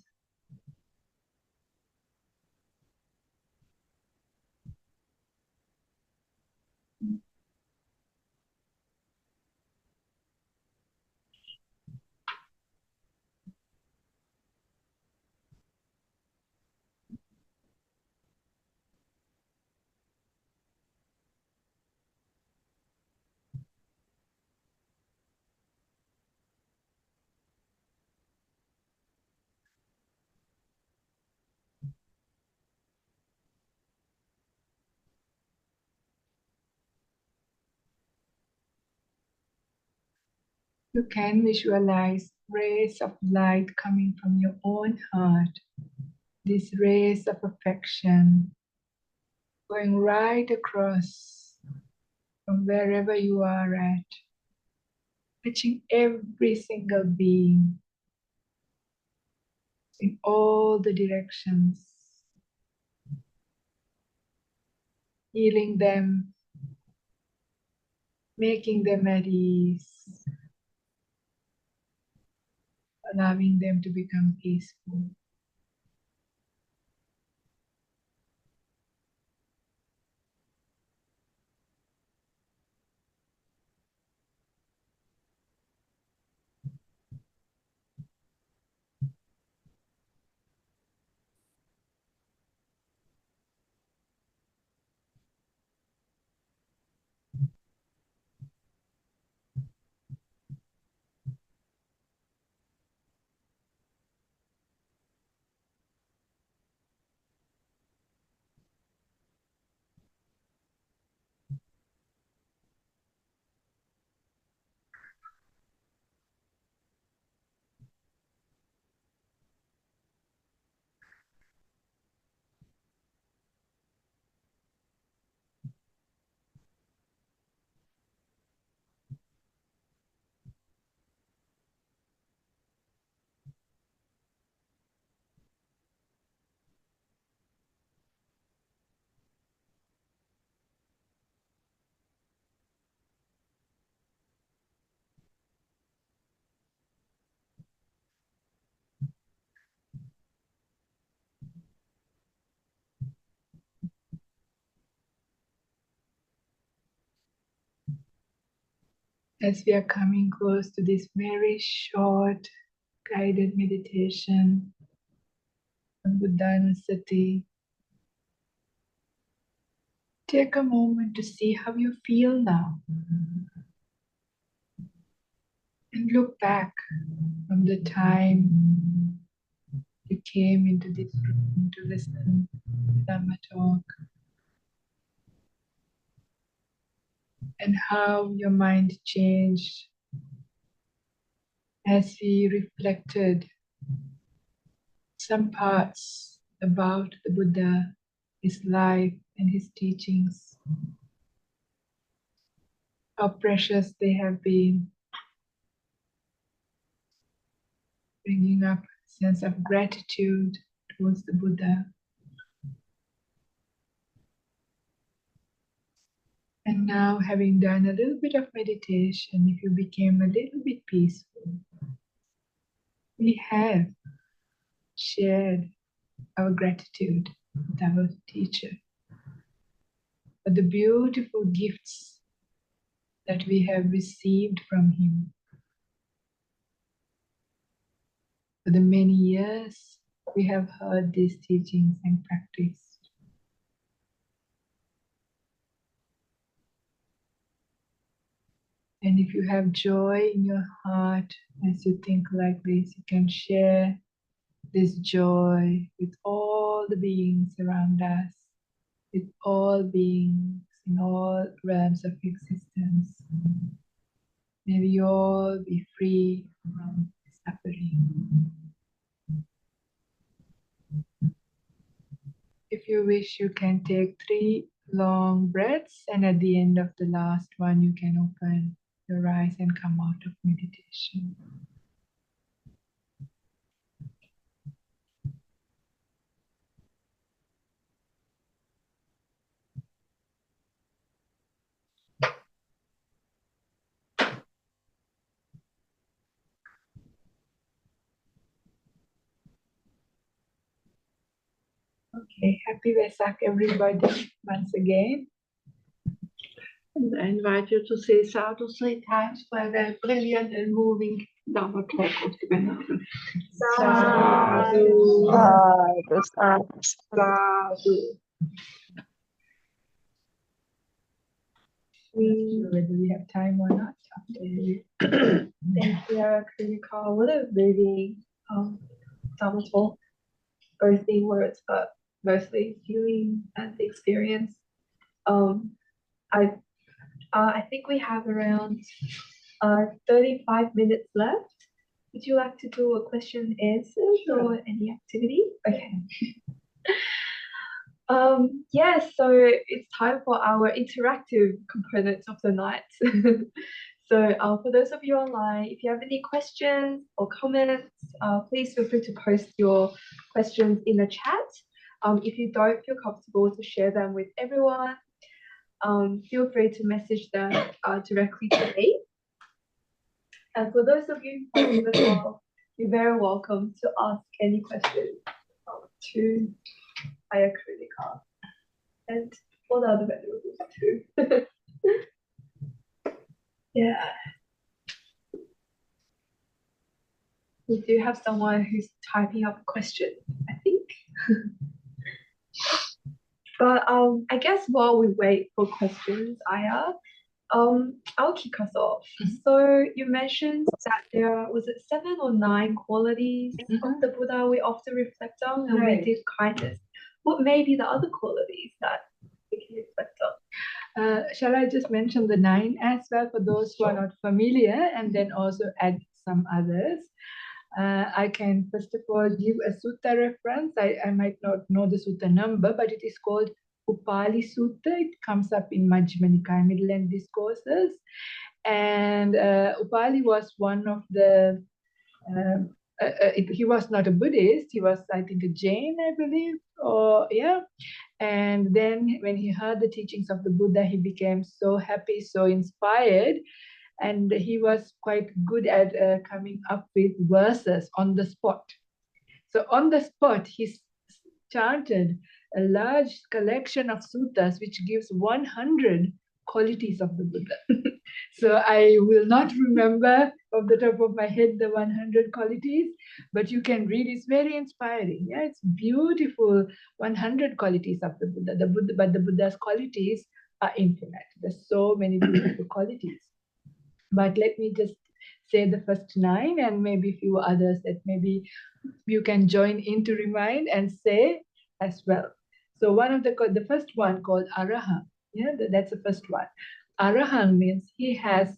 Speaker 2: You can visualize rays of light coming from your own heart. These rays of affection going right across from wherever you are at, touching every single being in all the directions, healing them, making them at ease, allowing them to become peaceful. As we are coming close to this very short guided meditation on Buddhanussati, take a moment to see how you feel now. And look back from the time you came into this room to listen to Dhamma Talk, and how your mind changed as we reflected some parts about the Buddha, his life and his teachings, how precious they have been, bringing up a sense of gratitude towards the Buddha. And now, having done a little bit of meditation, if you became a little bit peaceful, we have shared our gratitude with our teacher for the beautiful gifts that we have received from him, for the many years we have heard these teachings and practiced. And if you have joy in your heart as you think like this, you can share this joy with all the beings around us, with all beings in all realms of existence. May we all be free from suffering. If you wish, you can take 3 long breaths, and at the end of the last one, you can open your eyes and come out of meditation. Okay, happy Vesak, everybody, once again.
Speaker 4: And I invite you to say sadhu 3 times for a very brilliant and moving Dhamma talk of the Venerable.
Speaker 2: Sadhu.
Speaker 1: Sadhu.
Speaker 2: Whether we have time or not.
Speaker 1: Thank you, Karunika. What a moving Dhamma talk, both in words, but mostly feeling and experience. I think we have around 35 minutes left. Would you like to do a question and answers or any activity? Okay. Yes, so it's time for our interactive components of the night. So for those of you online, if you have any questions or comments, please feel free to post your questions in the chat. If you don't feel comfortable to share them with everyone, feel free to message them directly to me. And for those of you watching as well, you're very welcome to ask any questions to Ayya Kārunikā and all the other vendors too. Yeah. We do have someone who's typing up a question, I think. But I guess while we wait for questions, Ayya, I'll kick us off. So you mentioned that there was it 7 or 9 qualities of the Buddha we often reflect on, and we did kindness. What may be the other qualities that we can reflect on?
Speaker 2: Shall I just mention the 9 as well for those who are not familiar, and then also add some others? I can first of all give a sutta reference. I might not know the sutta number, but it is called Upali Sutta. It comes up in Majjhima Nikaya Middle End Discourses. And Upali was one of the, he was not a Buddhist, he was, I think, a Jain, I believe, or yeah. And then when he heard the teachings of the Buddha, he became so happy, so inspired. And he was quite good at coming up with verses on the spot. So on the spot, he chanted a large collection of suttas, which gives 100 qualities of the Buddha. So I will not remember off the top of my head the 100 qualities, but you can read. It's very inspiring. Yeah, it's beautiful. 100 qualities of the Buddha. But the Buddha's qualities are infinite. There's so many beautiful qualities. But let me just say the first 9 and maybe a few others that maybe you can join in to remind and say as well. So one of the first one called Arahant. Yeah, that's the first one. Arahant means he has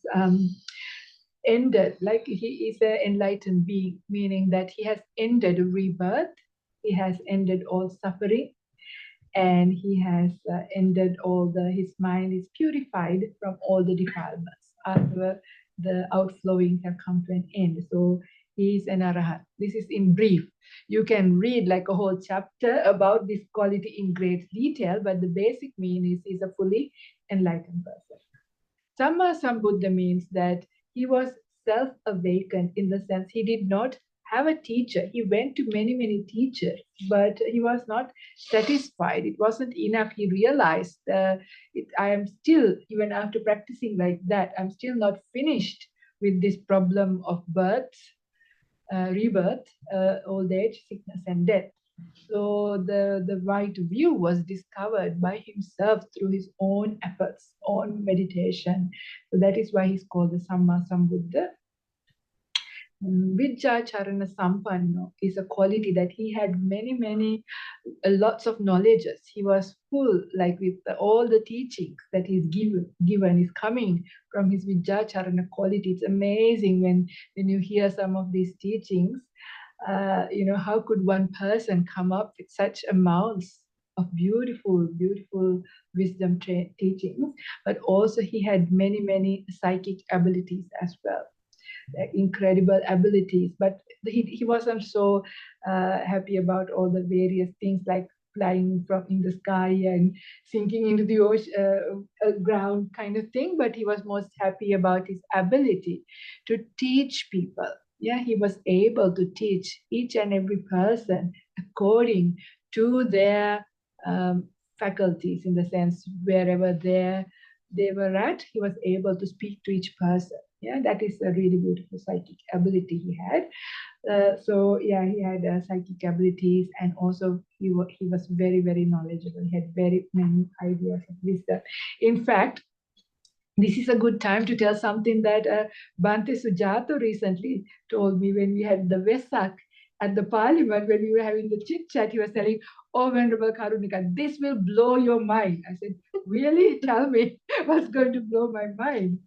Speaker 2: ended, like he is an enlightened being, meaning that he has ended rebirth, he has ended all suffering, and he has ended all his mind is purified from all the defilements. After the outflowing have come to an end. So he is an Arahant. This is in brief. You can read like a whole chapter about this quality in great detail, but the basic meaning is he's a fully enlightened person. Samma Sambuddha means that he was self-awakened in the sense he did not have a teacher. He went to many, many teachers, but he was not satisfied. It wasn't enough. He realized I am still, even after practicing like that, I'm still not finished with this problem of birth, rebirth, old age, sickness, and death. So the right view was discovered by himself through his own efforts, own meditation. So that is why he's called the Samma Sambuddha. Vijjacharana Sampanno is a quality that he had lots of knowledges. He was full, like with all the teachings that he's given is coming from his Vijjacharana quality. It's amazing when you hear some of these teachings. How could one person come up with such amounts of beautiful, beautiful wisdom teachings? But also he had many psychic abilities as well. Incredible abilities, but he wasn't so happy about all the various things like flying from in the sky and sinking into the ocean, ground kind of thing, but he was most happy about his ability to teach people. Yeah, he was able to teach each and every person according to their faculties, in the sense wherever they were at, he was able to speak to each person. Yeah, that is a really beautiful psychic ability he had. So yeah, he had psychic abilities, and also he was very, very knowledgeable. He had very many ideas of wisdom. In fact, this is a good time to tell something that Bhante Sujato recently told me when we had the Vesak at the parliament, when we were having the chit chat. He was telling, "Oh, Venerable Karunika, this will blow your mind." I said, "Really? Tell me what's going to blow my mind."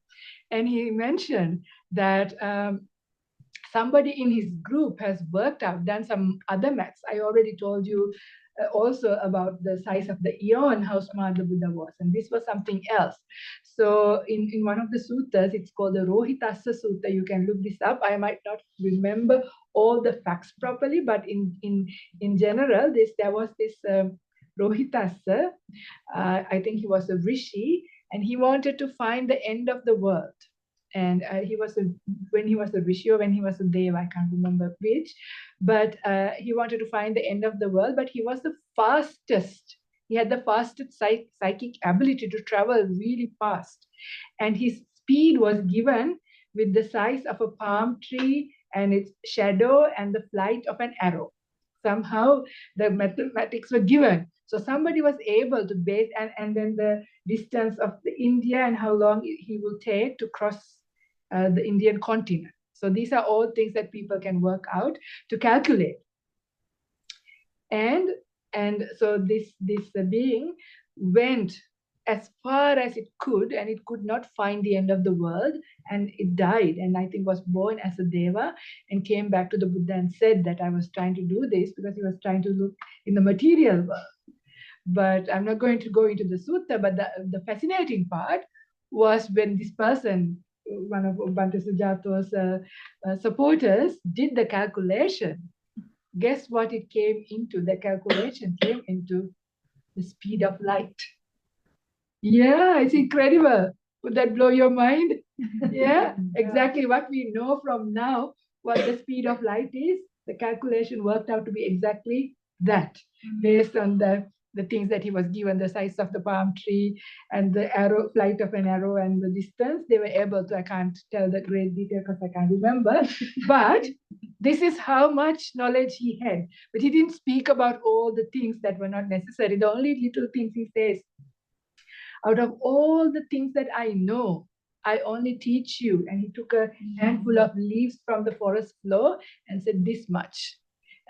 Speaker 2: And he mentioned that somebody in his group has worked out, done some other maths. I already told you also about the size of the eon, how smart the Buddha was. And this was something else. So in one of the suttas, it's called the Rohitassa Sutta. You can look this up. I might not remember all the facts properly, but in general, there was this Rohitassa. I think he was a rishi, and he wanted to find the end of the world. And when he was a rishi or when he was a deva, I can't remember which, but he wanted to find the end of the world, but he was the fastest. He had the fastest psychic ability to travel really fast. And his speed was given with the size of a palm tree and its shadow and the flight of an arrow. Somehow the mathematics were given. So somebody was able to base, and then the distance of the India and how long he will take to cross the Indian continent. So these are all things that people can work out to calculate. And so this being went as far as it could, and it could not find the end of the world, and it died, and I think was born as a deva and came back to the Buddha and said that I was trying to do this because he was trying to look in the material world. But I'm not going to go into the sutta, but the fascinating part was when this person, one of Bhante Sujato's supporters, did the calculation. Guess what it came into? The calculation came into the speed of light. Yeah, it's incredible. Would that blow your mind? Yeah, exactly what we know from now, what the speed of light is. The calculation worked out to be exactly that, based on the things that he was given, the size of the palm tree and the arrow, flight of an arrow and the distance. They were able to, I can't tell the great detail because I can't remember, but this is how much knowledge he had. But he didn't speak about all the things that were not necessary. The only little things he says, out of all the things that I know, I only teach you. And he took a handful of leaves from the forest floor and said, this much.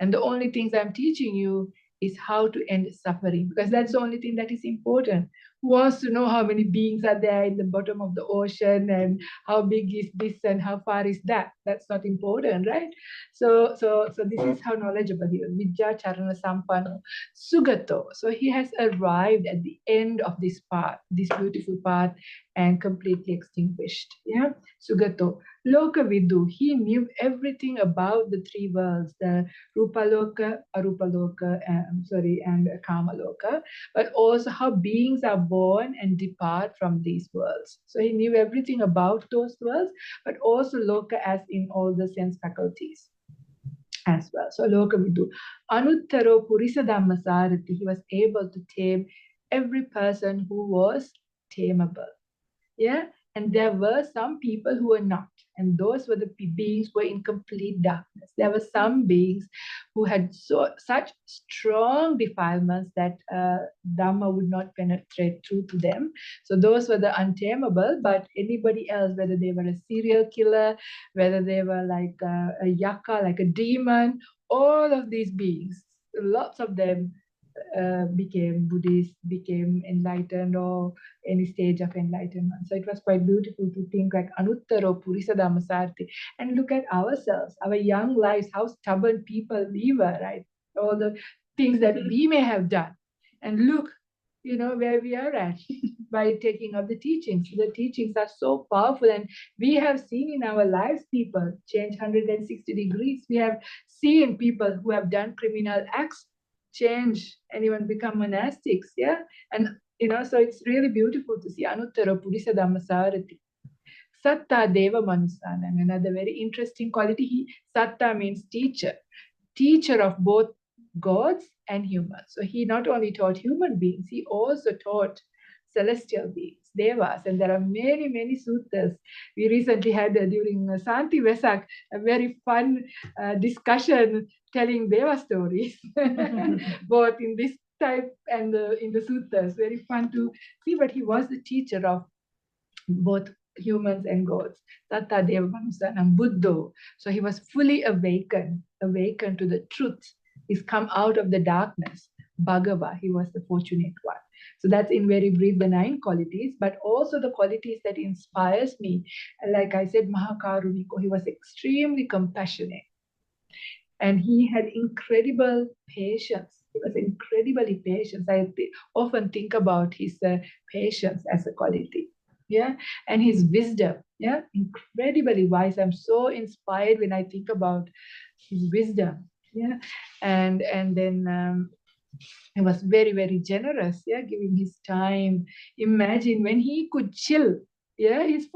Speaker 2: And the only things I'm teaching you is how to end suffering, because that's the only thing that is important. Who wants to know how many beings are there in the bottom of the ocean and how big is this and how far is that? That's not important, right? So this is how knowledgeable he is. Vidya Charana Sampanno Sugato. So he has arrived at the end of this path, this beautiful path, and completely extinguished. Yeah, Sugato. Loka Vidu, he knew everything about the three worlds, the Rupaloka, Arupaloka, and Kamaloka, but also how beings are born and depart from these worlds. So he knew everything about those worlds, but also Loka as in all the sense faculties as well. So Loka Vidu. Anuttaro Purisa Dhammasarati, he was able to tame every person who was tameable. Yeah, and there were some people who were not, and those were the beings who were in complete darkness. There were some beings who had such strong defilements that Dhamma would not penetrate through to them. So those were the untamable, but anybody else, whether they were a serial killer, whether they were like a yaka, like a demon, all of these beings, lots of them became Buddhist, became enlightened, or any stage of enlightenment. So it was quite beautiful to think like Anuttaro Purisa Dhammasarati and look at ourselves, our young lives, how stubborn people we were, right? All the things that we may have done. And look, where we are at by taking up the teachings. The teachings are so powerful, and we have seen in our lives people change 160 degrees. We have seen people who have done criminal acts change and even become monastics, yeah? And, so it's really beautiful to see Anuttara Purisa Dhammasarati. Satta Deva Manusana, and another very interesting quality. Satta means teacher of both gods and humans. So he not only taught human beings, he also taught celestial beings, devas, and there are many, many suttas. We recently had during Santi Vesak a very fun discussion telling deva stories, both in this type and in the suttas. Very fun to see, but he was the teacher of both humans and gods. Tatta Deva Manusanam Buddho. So he was fully awakened to the truth. He's come out of the darkness. Bhagava, he was the fortunate one. So that's in very brief the 9 qualities, but also the qualities that inspires me. Like I said, Karunika, he was extremely compassionate. And he had incredible patience. He was incredibly patient. I often think about his patience as a quality. Yeah, and his wisdom. Yeah, incredibly wise. I'm so inspired when I think about his wisdom. Yeah, and then he was very, very generous. Yeah, giving his time. Imagine when he could chill. Yeah, he's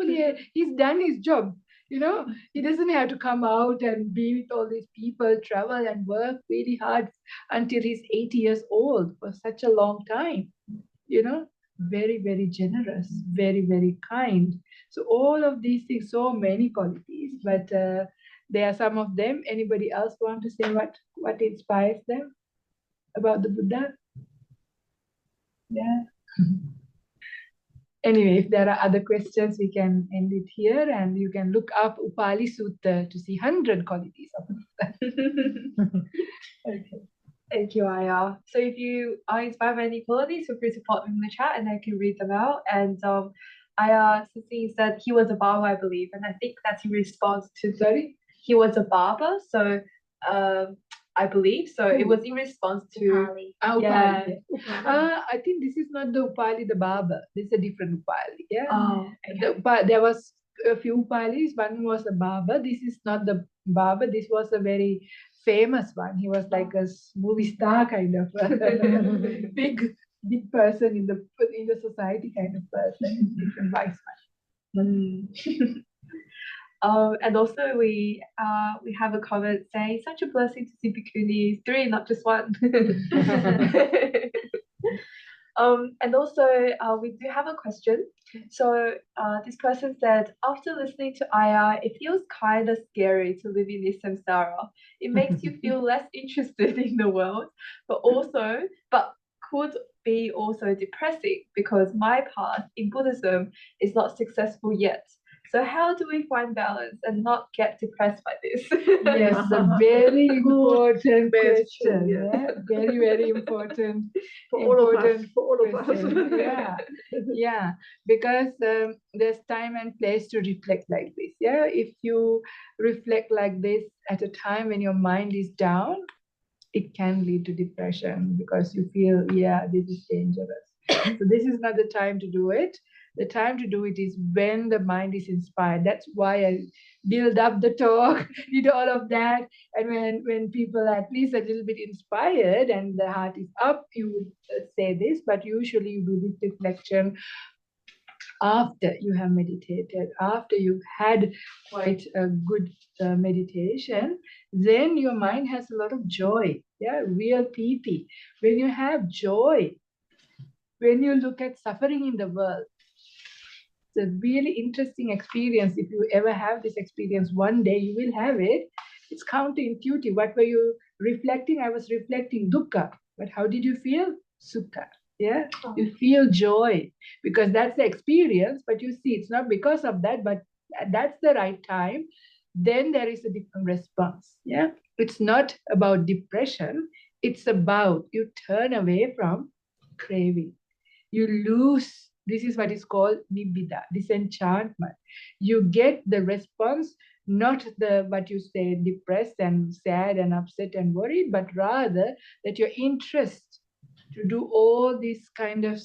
Speaker 2: done his job. You know, he doesn't have to come out and be with all these people, travel and work really hard until he's 80 years old for such a long time. You know, very, very generous, very, very kind. So all of these things, so many qualities, but there are some of them. Anybody else want to say what inspires them about the Buddha? Yeah. Anyway, if there are other questions, we can end it here, and you can look up Upali Sutta to see 100 qualities of Buddha. Okay.
Speaker 1: Thank you, Ayya. So if you are inspired by any qualities, feel free to put them in the chat and I can read them out. And Ayya said he was a barber, I believe, and I think that's in response to, sorry, he was a barber. So I believe so. It was in response to
Speaker 3: Brahmali.
Speaker 1: yeah.
Speaker 2: I think this is not the Upali, the barber. This is a different Upali. Yeah.
Speaker 1: Oh, okay.
Speaker 2: There was a few Upalis. One was a barber. This is not the barber. This was a very famous one. He was like a movie star kind of big person in the society kind of person. Different wise one.
Speaker 1: And also we have a comment saying such a blessing to see Bhikkhunis, 3, not just 1. And also we do have a question. So this person said, after listening to Ayya, it feels kind of scary to live in this samsara. It makes you feel less interested in the world, but could be also depressing because my path in Buddhism is not successful yet. So how do we find balance and not get depressed by this?
Speaker 2: Yes, a very important question.
Speaker 4: Yeah.
Speaker 2: Yeah? Very, very important.
Speaker 4: For all of us.
Speaker 2: Question. Yeah, yeah. Because there's time and place to reflect like this. Yeah, if you reflect like this at a time when your mind is down, it can lead to depression because you feel, yeah, this is dangerous. So this is not the time to do it. The time to do it is when the mind is inspired. That's why I build up the talk, did all of that. And when people are at least a little bit inspired and the heart is up, you would say this, but usually you do this reflection after you have meditated, after you've had quite a good meditation, then your mind has a lot of joy, yeah, real piti. When you have joy, when you look at suffering in the world, it's a really interesting experience. If you ever have this experience, one day you will have it. It's counterintuitive. What were you reflecting? I was reflecting dukkha. But how did you feel? Sukha. Yeah, you feel joy because that's the experience. But you see, it's not because of that, but that's the right time. Then there is a different response. Yeah, it's not about depression. It's about you turn away from craving. You lose. This is what is called nibbida, disenchantment. You get the response, not the what you say, depressed and sad and upset and worried, but rather that your interest to do all these kind of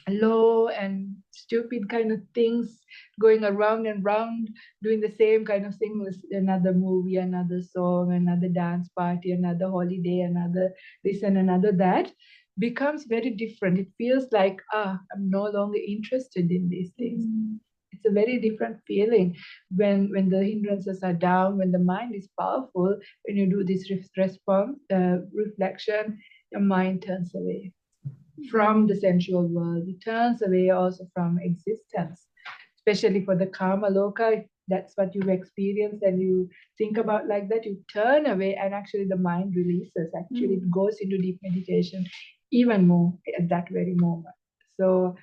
Speaker 2: low and stupid kind of things, going around and round, doing the same kind of thing with another movie, another song, another dance party, another holiday, another this and another that, becomes very different. It feels like, I'm no longer interested in these things. It's a very different feeling when the hindrances are down, when the mind is powerful. When you do this reflection, your mind turns away from the sensual world. It turns away also from existence, especially for the karma loka. That's what you experience and you think about like that, you turn away and actually the mind releases. Actually, it goes into deep meditation even more at that very moment. So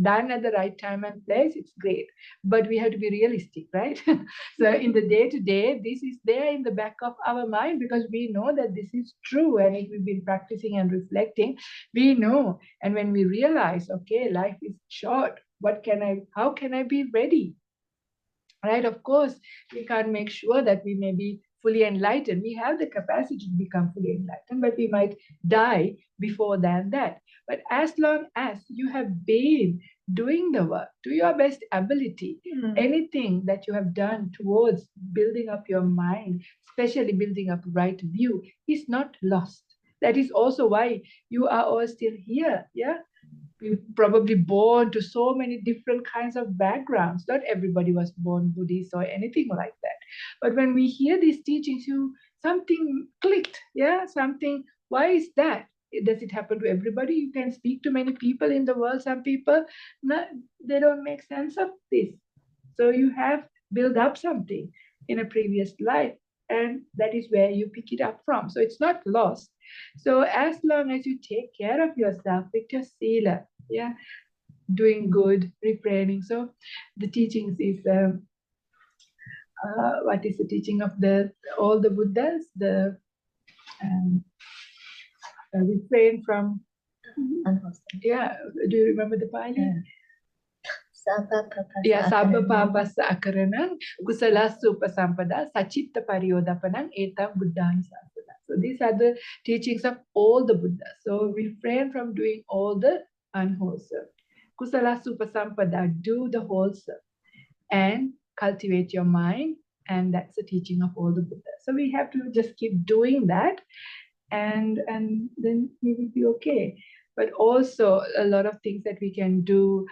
Speaker 2: done at the right time and place, it's great. But we have to be realistic, right? So in the day-to-day, this is there in the back of our mind because we know that this is true. And if we've been practicing and reflecting, we know. And when we realize, okay, life is short, how can I be ready? Right? Of course, we can't make sure that we may be fully enlightened. We have the capacity to become fully enlightened, but we might die before than that. But as long as you have been doing the work to your best ability, anything that you have done towards building up your mind, especially building up right view, is not lost. That is also why you are all still here. Yeah. We're probably born to so many different kinds of backgrounds. Not everybody was born Buddhist or anything like that. But when we hear these teachings, something clicked. Yeah, something. Why is that? Does it happen to everybody? You can speak to many people in the world. Some people, they don't make sense of this. So you have built up something in a previous life, and that is where you pick it up from. So it's not lost. So as long as you take care of yourself with your sila, yeah, doing good, refraining. So the teachings is, what is the teaching of all the Buddhas? The refrain from, yeah, do you remember the Pali? Yeah, sabba papassa akaranam kusalassa upasampada sachitta pariyodapanam etam buddhani sasana. So these are the teachings of all the Buddhas. So refrain from doing all the unwholesome. Kusalassa upasampada, do the wholesome and cultivate your mind. And that's the teaching of all the Buddhas. So we have to just keep doing that and then we will be okay. But also a lot of things that we can do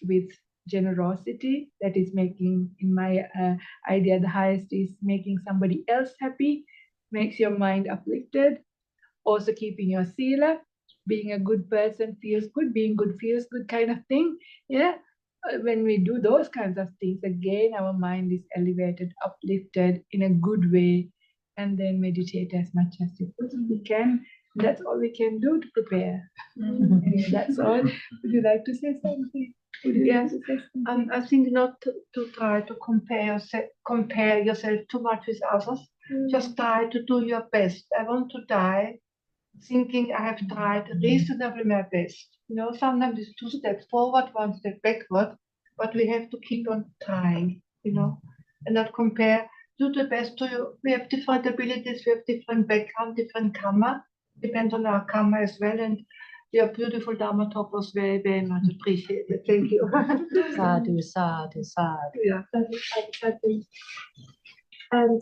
Speaker 2: with generosity, that is making, in my idea, the highest is making somebody else happy, makes your mind uplifted. Also keeping your sila, being a good person feels good, being good feels good kind of thing. Yeah. When we do those kinds of things, again, our mind is elevated, uplifted in a good way, and then meditate as much as we can. That's all we can do to prepare. Anyway, that's all. Would you like to say something?
Speaker 4: Yes, I think not to try to compare yourself too much with others. Just try to do your best. I want to die thinking I have tried reasonably my best. Sometimes it's 2 steps forward, 1 step backward, but we have to keep on trying, and not compare. Do the best to you. We have different abilities, we have different background, different karma. Depends on our karma as well. And your beautiful Dhamma talk was very, very much appreciated. Thank you.
Speaker 5: Sadhu, sadhu, sadhu.
Speaker 4: Yeah.
Speaker 1: And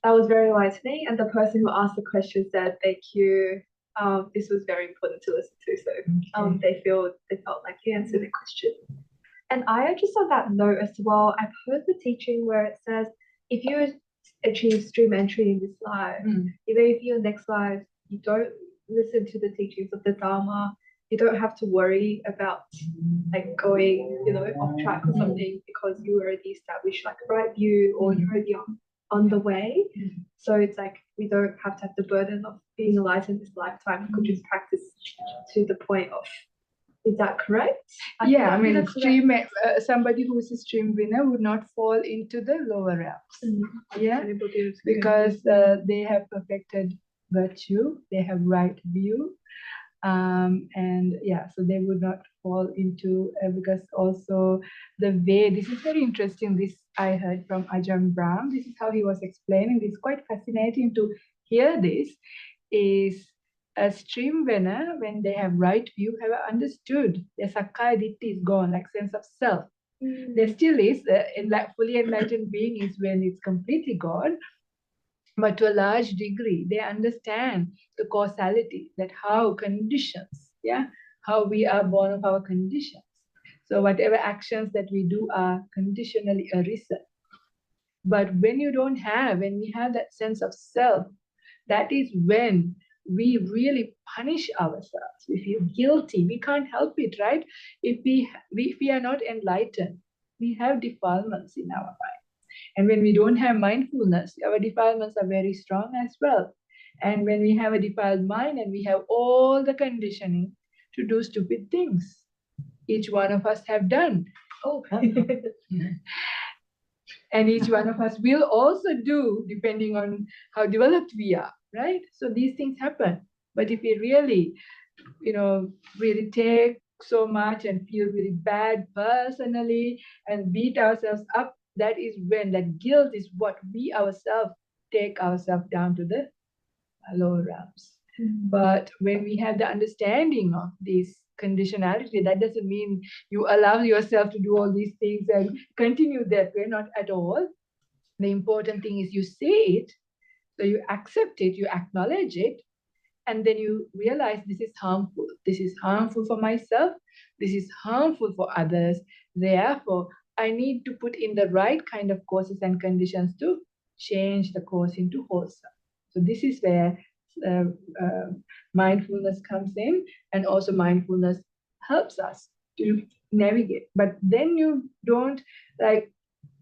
Speaker 1: that was very enlightening. And the person who asked the question said, "Thank you. This was very important to listen to." So they felt like you answered the question. And I just on that note as well, I've heard the teaching where it says, if you achieve stream entry in this life, even if your next life you don't listen to the teachings of the Dharma, you don't have to worry about like going, off track or something, because you already established like right view, or you're already on the way. So it's like we don't have to have the burden of being enlightened this lifetime. We could just practice to the point of. Is that correct?
Speaker 2: Yeah, I mean, somebody who is a stream winner would not fall into the lower realms. Yeah, because they have perfected virtue, they have right view, and yeah, so they would not fall into because also the way, this is very interesting, this I heard from Ajahn Brahm, this is how he was explaining, this is quite fascinating to hear. This is a stream winner, when they have right view, have understood their sakkaya ditthi is gone, like sense of self. There still is fully enlightened being is when it's completely gone. But to a large degree, they understand the causality, that how conditions, how we are born of our conditions. So whatever actions that we do are conditionally arisen. But when we have that sense of self, that is when we really punish ourselves. We feel guilty. We can't help it, right? If we are not enlightened, we have defilements in our mind. And when we don't have mindfulness, our defilements are very strong as well. And when we have a defiled mind and we have all the conditioning to do stupid things, each one of us have done. Oh, and each one of us will also do, depending on how developed we are, right? So these things happen. But if we really, really take so much and feel really bad personally and beat ourselves up, that is when that guilt is what we ourselves take ourselves down to the lower realms. But when we have the understanding of this conditionality, that doesn't mean you allow yourself to do all these things and continue that way, not at all. The important thing is you see it, so you accept it, you acknowledge it, and then you realize this is harmful. This is harmful for myself. This is harmful for others. Therefore, I need to put in the right kind of causes and conditions to change the cause into wholesome. So this is where mindfulness comes in, and also mindfulness helps us to navigate. But then you don't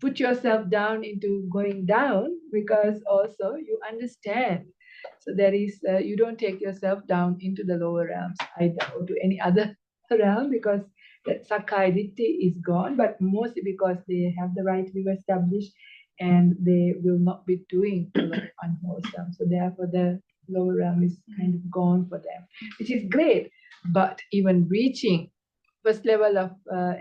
Speaker 2: put yourself down into going down, because also you understand. So there is, you don't take yourself down into the lower realms either, or to any other realm, because that Sakkaya Ditthi is gone, but mostly because they have the right view established and they will not be doing unwholesome. So therefore the lower realm is kind of gone for them, which is great. But even reaching first level of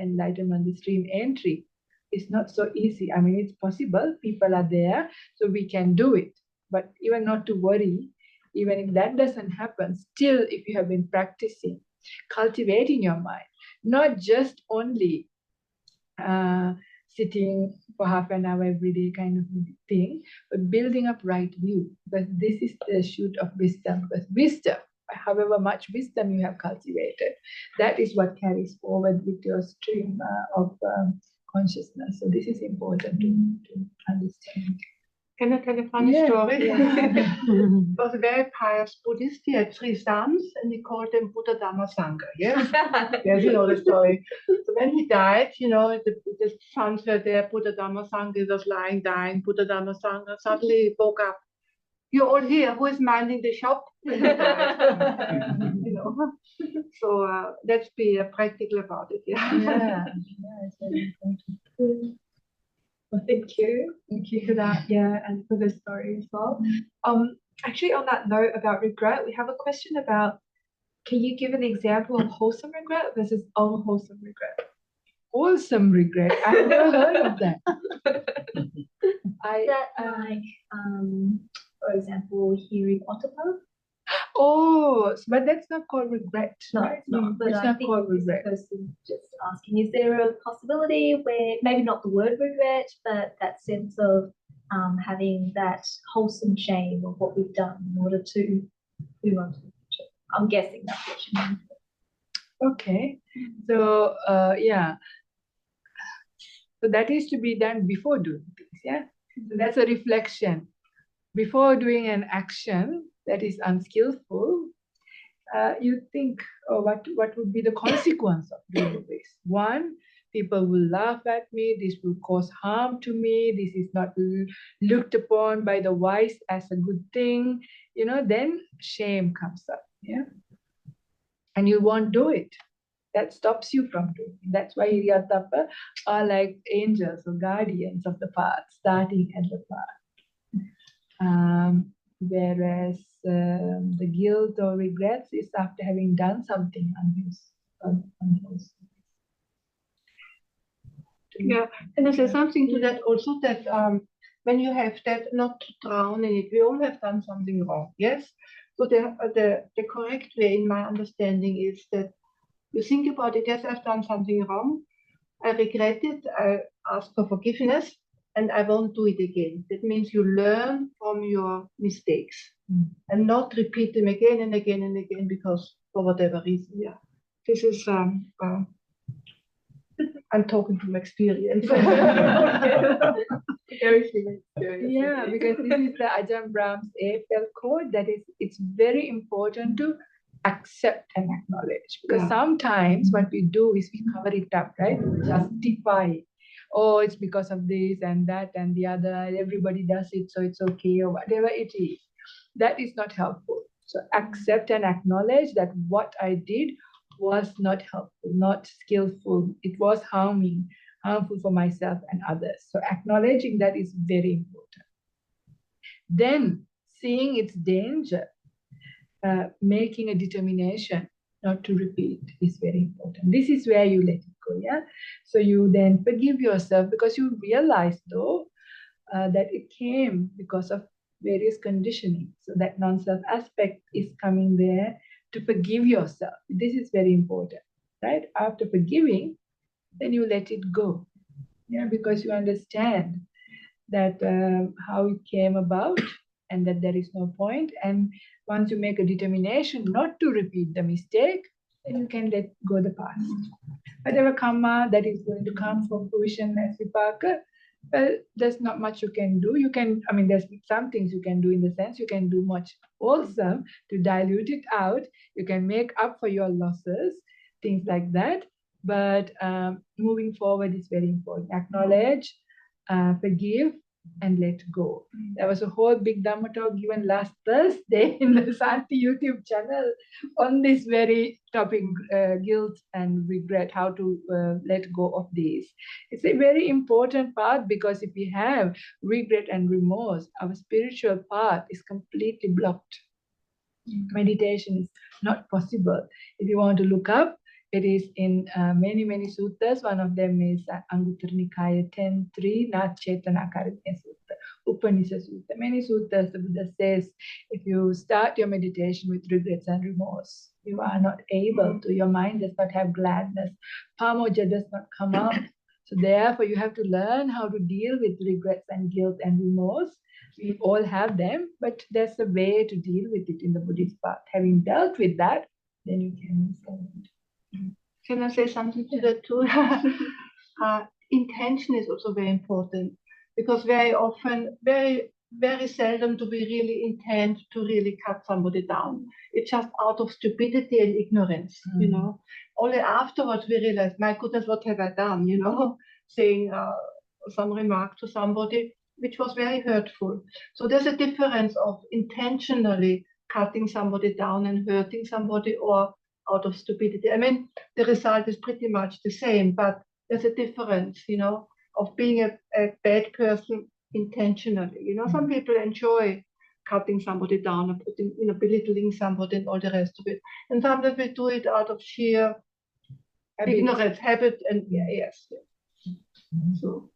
Speaker 2: enlightenment, the stream entry, is not so easy. I mean, it's possible, people are there, so we can do it. But even not to worry, even if that doesn't happen, still, if you have been practicing, cultivating your mind, not just only sitting for half an hour every day kind of thing, but building up right view, because this is the shoot of wisdom. Because wisdom, however much wisdom you have cultivated, that is what carries forward with your stream of consciousness. So this is important to understand.
Speaker 4: Can I tell a funny story?
Speaker 2: Yeah.
Speaker 4: There was a very pious Buddhist. He had 3 sons, and he called them Buddha, Dhamma, Sangha. Yes, yes, you know the story. So when he died, the sons were there. Buddha, Dhamma, Sangha was lying, dying. Buddha, Dhamma, Sangha. Suddenly he woke up. You're all here. Who is minding the shop? And he died. So let's be practical about it.
Speaker 2: Yeah, it's very important.
Speaker 1: Well, thank you for that, and for the story as well. Actually, on that note about regret, we have a question about, can you give an example of wholesome regret versus unwholesome regret?
Speaker 2: Wholesome regret. I've never heard of that.
Speaker 3: For example, hearing Ottappa?
Speaker 2: Oh, but that's not called regret.
Speaker 3: No,
Speaker 2: right?
Speaker 3: it's not. But
Speaker 2: it's
Speaker 3: I
Speaker 2: not
Speaker 3: think
Speaker 2: called
Speaker 3: this
Speaker 2: regret.
Speaker 3: person just asking, is there a possibility where maybe not the word regret, but that sense of having that wholesome shame of what we've done in order to move on to the future? I'm guessing that's what you mean.
Speaker 2: Okay. So, So that is to be done before doing things, yeah? So that's a reflection. Before doing an action that is unskillful, you think, what would be the consequence of doing this? One, people will laugh at me, this will cause harm to me, this is not looked upon by the wise as a good thing, then shame comes up, yeah? And you won't do it. That stops you from doing it. That's why Iriyatapa are like angels or guardians of the path, starting at the path. Whereas the guilt or regrets is after having done something unwholesome.
Speaker 4: Yeah, and there's something to that also, that when you have that, not to drown in it. We all have done something wrong, yes? So the correct way, in my understanding, is that you think about it, yes, I've done something wrong, I regret it, I ask for forgiveness, and I won't do it again. That means you learn from your mistakes and not repeat them again and again and again, because for whatever reason, yeah. This is I'm talking from experience.
Speaker 1: Very human experience.
Speaker 2: Yeah, because this is the Ajahn Brahm's AFL code, that is, it's very important to accept and acknowledge. Because
Speaker 4: Yeah.
Speaker 2: sometimes what we do is we cover it up, right? Justify. Oh, it's because of this and that and the other. Everybody does it, so it's okay, or whatever it is. That is not helpful. So accept and acknowledge that what I did was not helpful, not skillful. It was harmful for myself and others. So acknowledging that is very important. Then seeing its danger, making a determination not to repeat is very important. This is where you let it go, yeah? So you then forgive yourself because you realize, though, that it came because of various conditioning. So that non-self aspect is coming there to forgive yourself. This is very important, right? After forgiving, then you let it go, yeah, because you understand that how it came about and that there is no point. And once you make a determination not to repeat the mistake, then you can let go the past. Whatever karma that is going to come from fruition as vipaka, well, there's not much you can do. You can, I mean, there's some things you can do in the sense you can do much wholesome to dilute it out. You can make up for your losses, things like that. But moving forward is very important. Acknowledge, forgive, and let go. There was a whole big Dhamma talk given last Thursday in the Santi YouTube channel on this very topic, guilt and regret, how to let go of these. It's a very important part because if we have regret and remorse, our spiritual path is completely blocked. Meditation is not possible. If you want to look up, it is in many suttas. One of them is Anguttara Nikaya 10.3, Chetana Karunika Sutta, Upanishad Sutta. Many suttas, the Buddha says, if you start your meditation with regrets and remorse, you are not able to, your mind does not have gladness, pamoja does not come up. So therefore, you have to learn how to deal with regrets and guilt and remorse. We all have them, but there's a way to deal with it in the Buddhist path. Having dealt with that, then you can move forward.
Speaker 4: Can I say something to that too? Intention is also very important because very often, very seldom do we really intend to really cut somebody down. It's just out of stupidity and ignorance, you know. Only afterwards we realize, my goodness, what have I done, you know, saying some remark to somebody which was very hurtful. So there's a difference of intentionally cutting somebody down and hurting somebody or out of stupidity. I mean, the result is pretty much the same, but there's a difference, you know, of being a bad person intentionally. You know, some people enjoy cutting somebody down and putting, you know, belittling somebody and all the rest of it. And sometimes we do it out of sheer ignorance, habit, and yes. So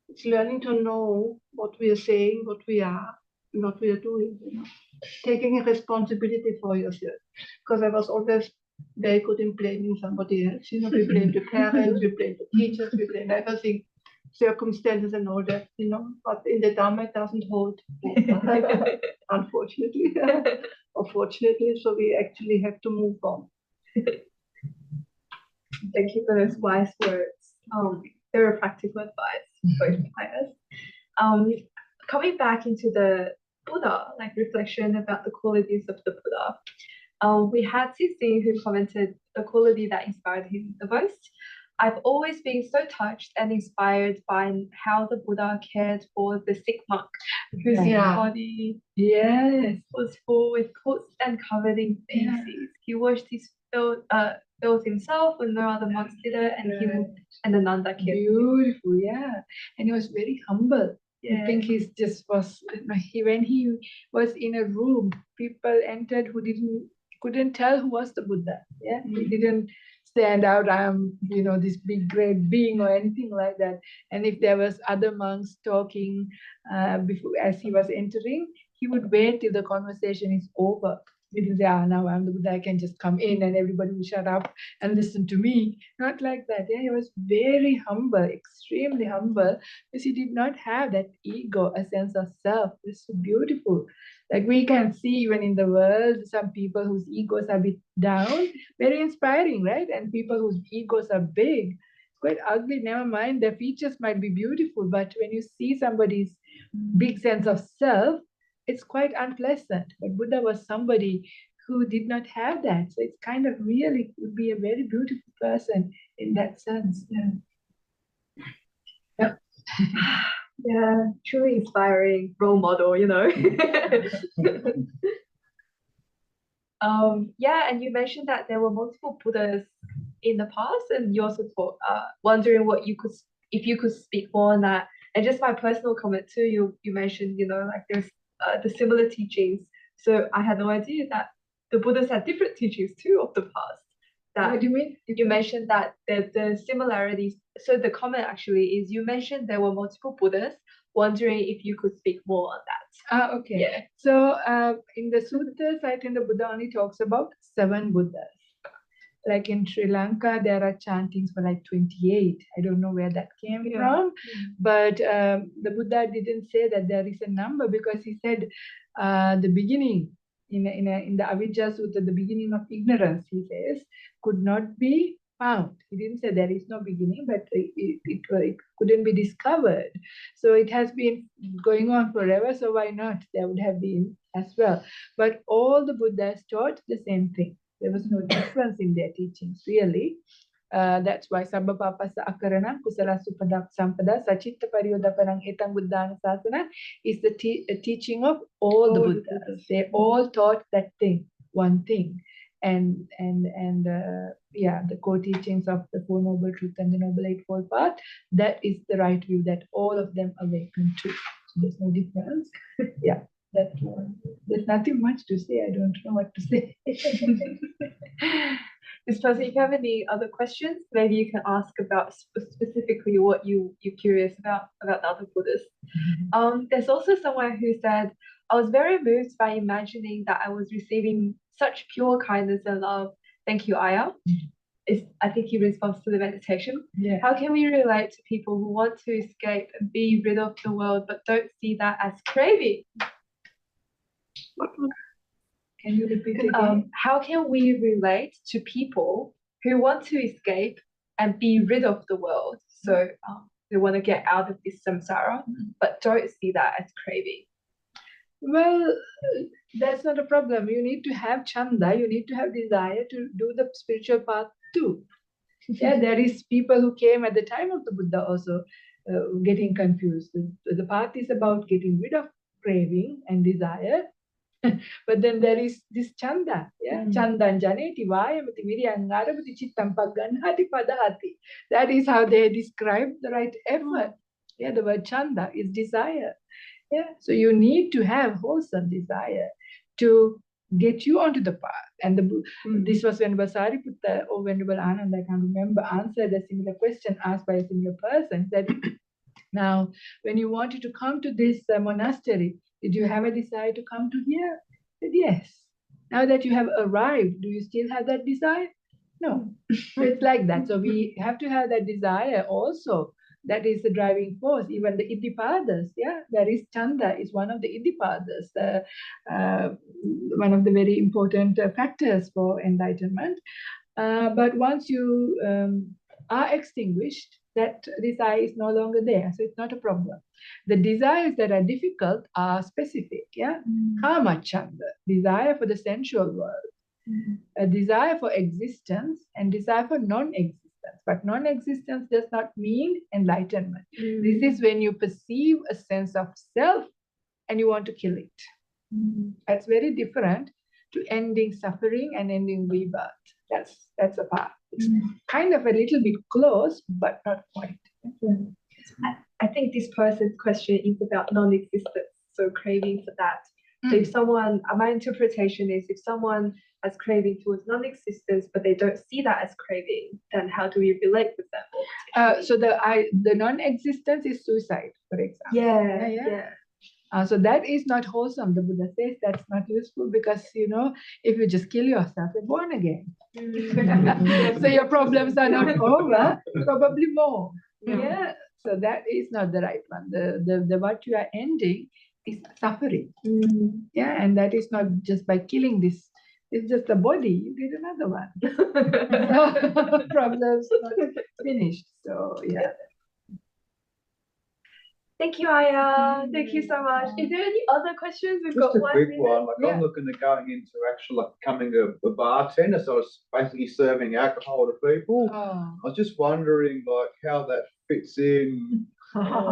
Speaker 4: it's learning to know what we are saying, what we are, and what we are doing, you know. Taking a responsibility for yourself. Because I was always very good in blaming somebody else. You know, we blame the parents, we blame the teachers, we blame everything, circumstances and all that, you know. But in the Dhamma, it doesn't hold, unfortunately. Or fortunately, so we actually have to move on.
Speaker 1: Thank you for those wise words. Very practical advice for us. Coming back into the Buddha, like reflection about the qualities of the Buddha. We had Sisi who commented the quality that inspired him the most. I've always been so touched and inspired by how the Buddha cared for the sick monk whose body was full with cuts and covered in feces. He washed his filth himself when no other monks did it, and he and the nun that cared.
Speaker 2: Beautiful, and he was very humble. I think he's just was. When he was in a room, people entered who couldn't tell who was the Buddha. He didn't stand out. I'm, this big great being or anything like that. And if there was other monks talking before as he was entering, he would wait till the conversation is over. He didn't say, now I'm the Buddha, I can just come in and everybody will shut up and listen to me. Not like that. He was very humble, extremely humble, because he did not have that ego, a sense of self. It's so beautiful. Like we can see even in the world, some people whose egos are a bit down, very inspiring, right? And people whose egos are big, quite ugly. Never mind, their features might be beautiful, but when you see somebody's big sense of self, it's quite unpleasant. But Buddha was somebody who did not have that. So it's kind of really would be a very beautiful person in that sense. Yeah. Yep.
Speaker 1: Yeah, truly inspiring role model, you know. Yeah, and you mentioned that there were multiple Buddhas in the past, and you also wondering what you could, if you could speak more on that. And just my personal comment too, you mentioned, you know, like there's the similar teachings. So I had no idea that the Buddhas had different teachings too of the past. That
Speaker 2: What do you mean?
Speaker 1: you mentioned that the similarities. So the comment actually is you mentioned there were multiple Buddhas. Wondering if you could speak more on that.
Speaker 2: Okay.
Speaker 1: Yeah.
Speaker 2: So in the sutras, I think the Buddha only talks about 7 Buddhas. Like in Sri Lanka, there are chantings for like 28. I don't know where that came from, but the Buddha didn't say that there is a number, because he said the beginning in the Avijja Sutta, the beginning of ignorance, he says, could not be found. He didn't say there is no beginning, but it couldn't be discovered. So it has been going on forever. So why not? There would have been as well. But all the Buddhas taught the same thing. There was no difference in their teachings, really. That's why Sabba Papasa Akarana Kusala Supadak Sampada Sachitta Pariyodapanang Etang Buddhana Sasana is the teaching of all the Buddhas. They all taught that thing, one thing. And the core teachings of the Four Noble Truths and the Noble Eightfold Path, that is the right view that all of them awaken to. So there's no difference. Yeah. There's nothing much to say. I don't know what to say.
Speaker 1: This person, if you have any other questions, maybe you can ask about specifically what you're curious about the other Buddhas. There's also someone who said, I was very moved by imagining that I was receiving such pure kindness and love. Thank you, Ayya. I think he responds to the meditation.
Speaker 2: Yeah.
Speaker 1: How can we relate to people who want to escape and be rid of the world but don't see that as craving?
Speaker 2: Can you repeat again?
Speaker 1: How can we relate to people who want to escape and be rid of the world? So they want to get out of this samsara, but don't see that as craving.
Speaker 2: Well, that's not a problem. You need to have chanda. You need to have desire to do the spiritual path too. Yeah, there is people who came at the time of the Buddha also getting confused. The path is about getting rid of craving and desire. But then there is this chanda, chandan janeti vayamati viryangarabati chittam pagganhati padahati. That is how they describe the right effort. Yeah, the word chanda is desire. Yeah, so you need to have wholesome desire to get you onto the path. And this was when Sariputta or Venerable Ananda, I can't remember, answered a similar question asked by a similar person. That now, when you wanted to come to this monastery, did you have a desire to come to here? I said, yes. Now that you have arrived, do you still have that desire? No. So it's like that. So we have to have that desire also. That is the driving force. Even the Iddhipadas, there is chanda is one of the Iddhipadas, one of the very important factors for enlightenment. But once you are extinguished, that desire is no longer there. So it's not a problem. The desires that are difficult are specific. Kama chanda, desire for the sensual world, a desire for existence, and desire for non-existence. But non-existence does not mean enlightenment. This is when you perceive a sense of self and you want to kill it. That's very different to ending suffering and ending rebirth. That's a path. It's kind of a little bit close, but not quite.
Speaker 1: I think this person's question is about non-existence, so craving for that. So if someone, my interpretation is, if someone has craving towards non-existence, but they don't see that as craving, then how do we relate with them?
Speaker 2: So the non-existence is suicide, for example. So that is not wholesome. The Buddha says that's not useful because, if you just kill yourself, you're born again. So your problems are not over, probably more. So that is not the right one. The what you are ending is suffering. And that is not just by killing this It's just a body. You get another one. Problems not finished. So yeah.
Speaker 1: Thank you, Ayya. Thank you so much. Is there any other questions? We've got
Speaker 6: Just a
Speaker 1: 1
Speaker 6: quick
Speaker 1: minute.
Speaker 6: one. Like,
Speaker 2: Yeah.
Speaker 6: I'm looking at going into actual, like, becoming a bartender. So I was basically serving alcohol to people.
Speaker 2: Oh.
Speaker 6: I was just wondering, like, how that fits in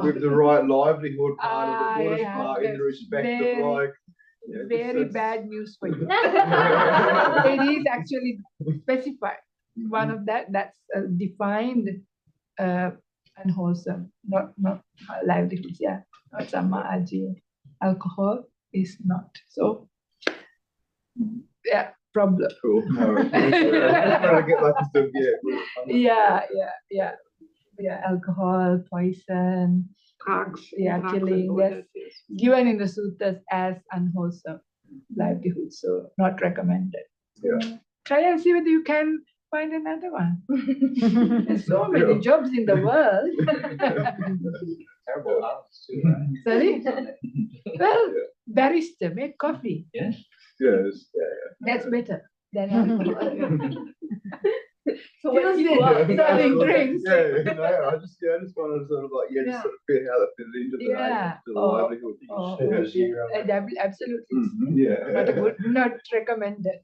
Speaker 6: with the right livelihood part of the Buddhist
Speaker 2: yeah,
Speaker 6: part in the respect
Speaker 2: very,
Speaker 6: of, like, you know,
Speaker 2: very
Speaker 6: just-
Speaker 2: bad news for you. It is actually specified. One of that's defined unwholesome, not livelihoods. Yeah, not samāji. Alcohol is not. So yeah, problem.
Speaker 6: Cool. No, I'm trying to get like stuff.
Speaker 2: Yeah. Alcohol, poison,
Speaker 4: Drugs.
Speaker 2: yeah,
Speaker 4: drugs and
Speaker 2: killing.
Speaker 4: all
Speaker 2: That's
Speaker 4: that, yes.
Speaker 2: given in the suttas as unwholesome livelihood, so not recommended.
Speaker 6: Yeah.
Speaker 2: Try and see whether you can find another one. There's so many jobs in the world.
Speaker 7: Terrible house too, right?
Speaker 2: Sorry? Well, barista, make coffee.
Speaker 7: Yes.
Speaker 6: Yes.
Speaker 2: That's better than alcohol.
Speaker 1: So what
Speaker 2: Just
Speaker 1: do you want?
Speaker 2: selling drinks.
Speaker 6: Yeah, no, I just wanted to sort of like, just sort of fit how that fits into the,
Speaker 2: Yeah.
Speaker 6: to the livelihood.
Speaker 2: Absolutely.
Speaker 6: Yeah.
Speaker 2: Not good, not recommended.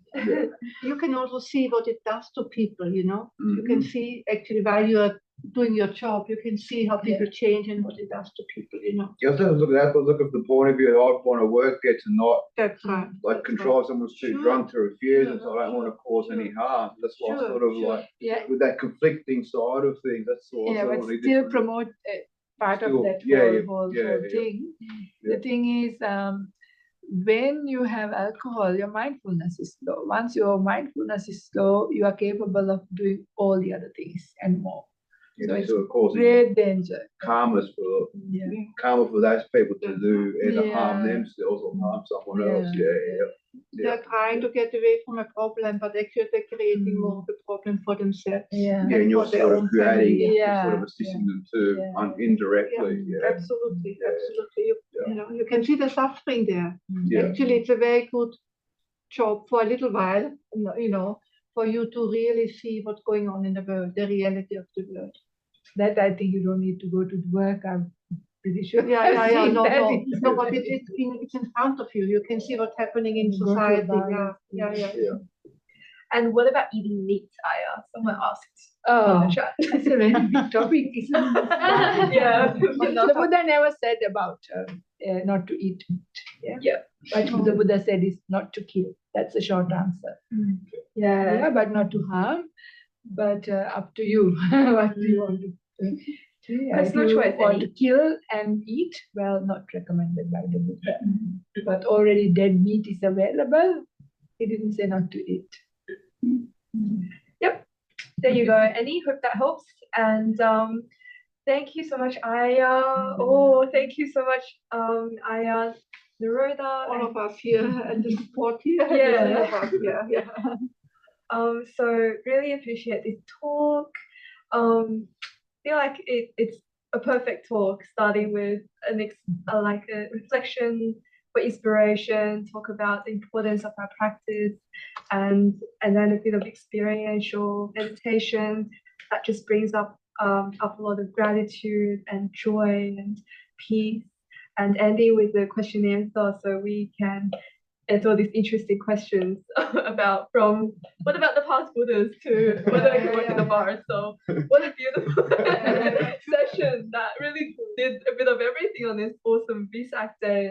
Speaker 4: You can also see what it does to people, you know. You
Speaker 6: Mhm.
Speaker 4: can see actually while you are doing your job, you can see how people change and what it does to people, you know.
Speaker 6: You also have to look at that, but look at the point of view that I want to work there to not
Speaker 4: That's right.
Speaker 6: like
Speaker 4: that's
Speaker 6: control someone's too
Speaker 4: Sure.
Speaker 6: drunk to refuse
Speaker 4: Sure.
Speaker 6: it, so I don't want to cause any harm. That's why I
Speaker 4: Sure,
Speaker 6: sort of
Speaker 4: sure.
Speaker 6: like
Speaker 2: Yeah,
Speaker 6: with that conflicting side of things. That's all.
Speaker 2: yeah,
Speaker 6: sort
Speaker 2: but
Speaker 6: of need
Speaker 2: still
Speaker 6: different-
Speaker 2: promote part of
Speaker 6: Still,
Speaker 2: that
Speaker 6: yeah,
Speaker 2: whole
Speaker 6: yeah.
Speaker 2: thing.
Speaker 6: Yeah.
Speaker 2: The thing is, when you have alcohol, your mindfulness is low. Once your mindfulness is low, you are capable of doing all the other things and more. So
Speaker 6: Yeah,
Speaker 2: it's
Speaker 6: sort of causing
Speaker 2: great danger.
Speaker 6: karmas for
Speaker 2: Yeah.
Speaker 6: karma for those people to do either harm
Speaker 2: Yeah.
Speaker 6: themselves or harm someone
Speaker 2: Yeah.
Speaker 6: else. Yeah.
Speaker 4: They're trying to get away from a problem, but actually they're creating more of a problem for themselves.
Speaker 2: Yeah.
Speaker 6: Yeah, and you're
Speaker 4: for their
Speaker 6: sort of
Speaker 4: own
Speaker 6: creating,
Speaker 4: family.
Speaker 6: you're sort of
Speaker 2: Yeah,
Speaker 6: assisting them too,
Speaker 2: yeah.
Speaker 6: indirectly. Yeah.
Speaker 4: Absolutely,
Speaker 6: Yeah.
Speaker 4: absolutely. You
Speaker 6: Yeah.
Speaker 4: know, you can see the suffering there.
Speaker 6: Yeah.
Speaker 4: Actually, it's a very good job for a little while, you know, for you to really see what's going on in the world, the reality of the world.
Speaker 2: That I think you don't need to go to work. I'm pretty sure.
Speaker 4: Yeah,
Speaker 2: I've seen
Speaker 4: no,
Speaker 2: that
Speaker 4: no,
Speaker 2: in-
Speaker 4: no, but it's in front of you. You can see what's happening in
Speaker 2: You go to a
Speaker 4: society.
Speaker 2: bar,
Speaker 4: Yeah.
Speaker 1: And what about eating meat, Ayya? Someone asked
Speaker 2: Oh,
Speaker 1: in the chat.
Speaker 2: that's a very big topic, isn't it?
Speaker 1: Yeah.
Speaker 2: The Buddha never said about not to eat meat.
Speaker 1: Yeah.
Speaker 2: But the Buddha said is not to kill. That's a short answer.
Speaker 1: Yeah.
Speaker 2: Yeah, but not to harm. But up to you. What do you want to do?
Speaker 1: Personal
Speaker 2: If you
Speaker 1: choice,
Speaker 2: want
Speaker 1: any.
Speaker 2: to kill and eat, well, not recommended by the Buddha. But already dead meat is available. He didn't say not to eat.
Speaker 1: Yep. There you go, Annie. Hope that helps. And thank you so much, Ayya. Oh, thank you so much, Ayya, Nirodha.
Speaker 4: All of us here and the support here.
Speaker 1: Yeah.
Speaker 4: The three of us, yeah.
Speaker 1: So really appreciate this talk. Feel like it's a perfect talk, starting with like a reflection for inspiration, talk about the importance of our practice, and then a bit of experiential meditation that just brings up a lot of gratitude and joy and peace, and ending with the question and answer so we can answer all these interesting questions about from what about the past Buddhas to whether I can work in the bar. So what a beautiful session that really did a bit of everything on this awesome Vesak day.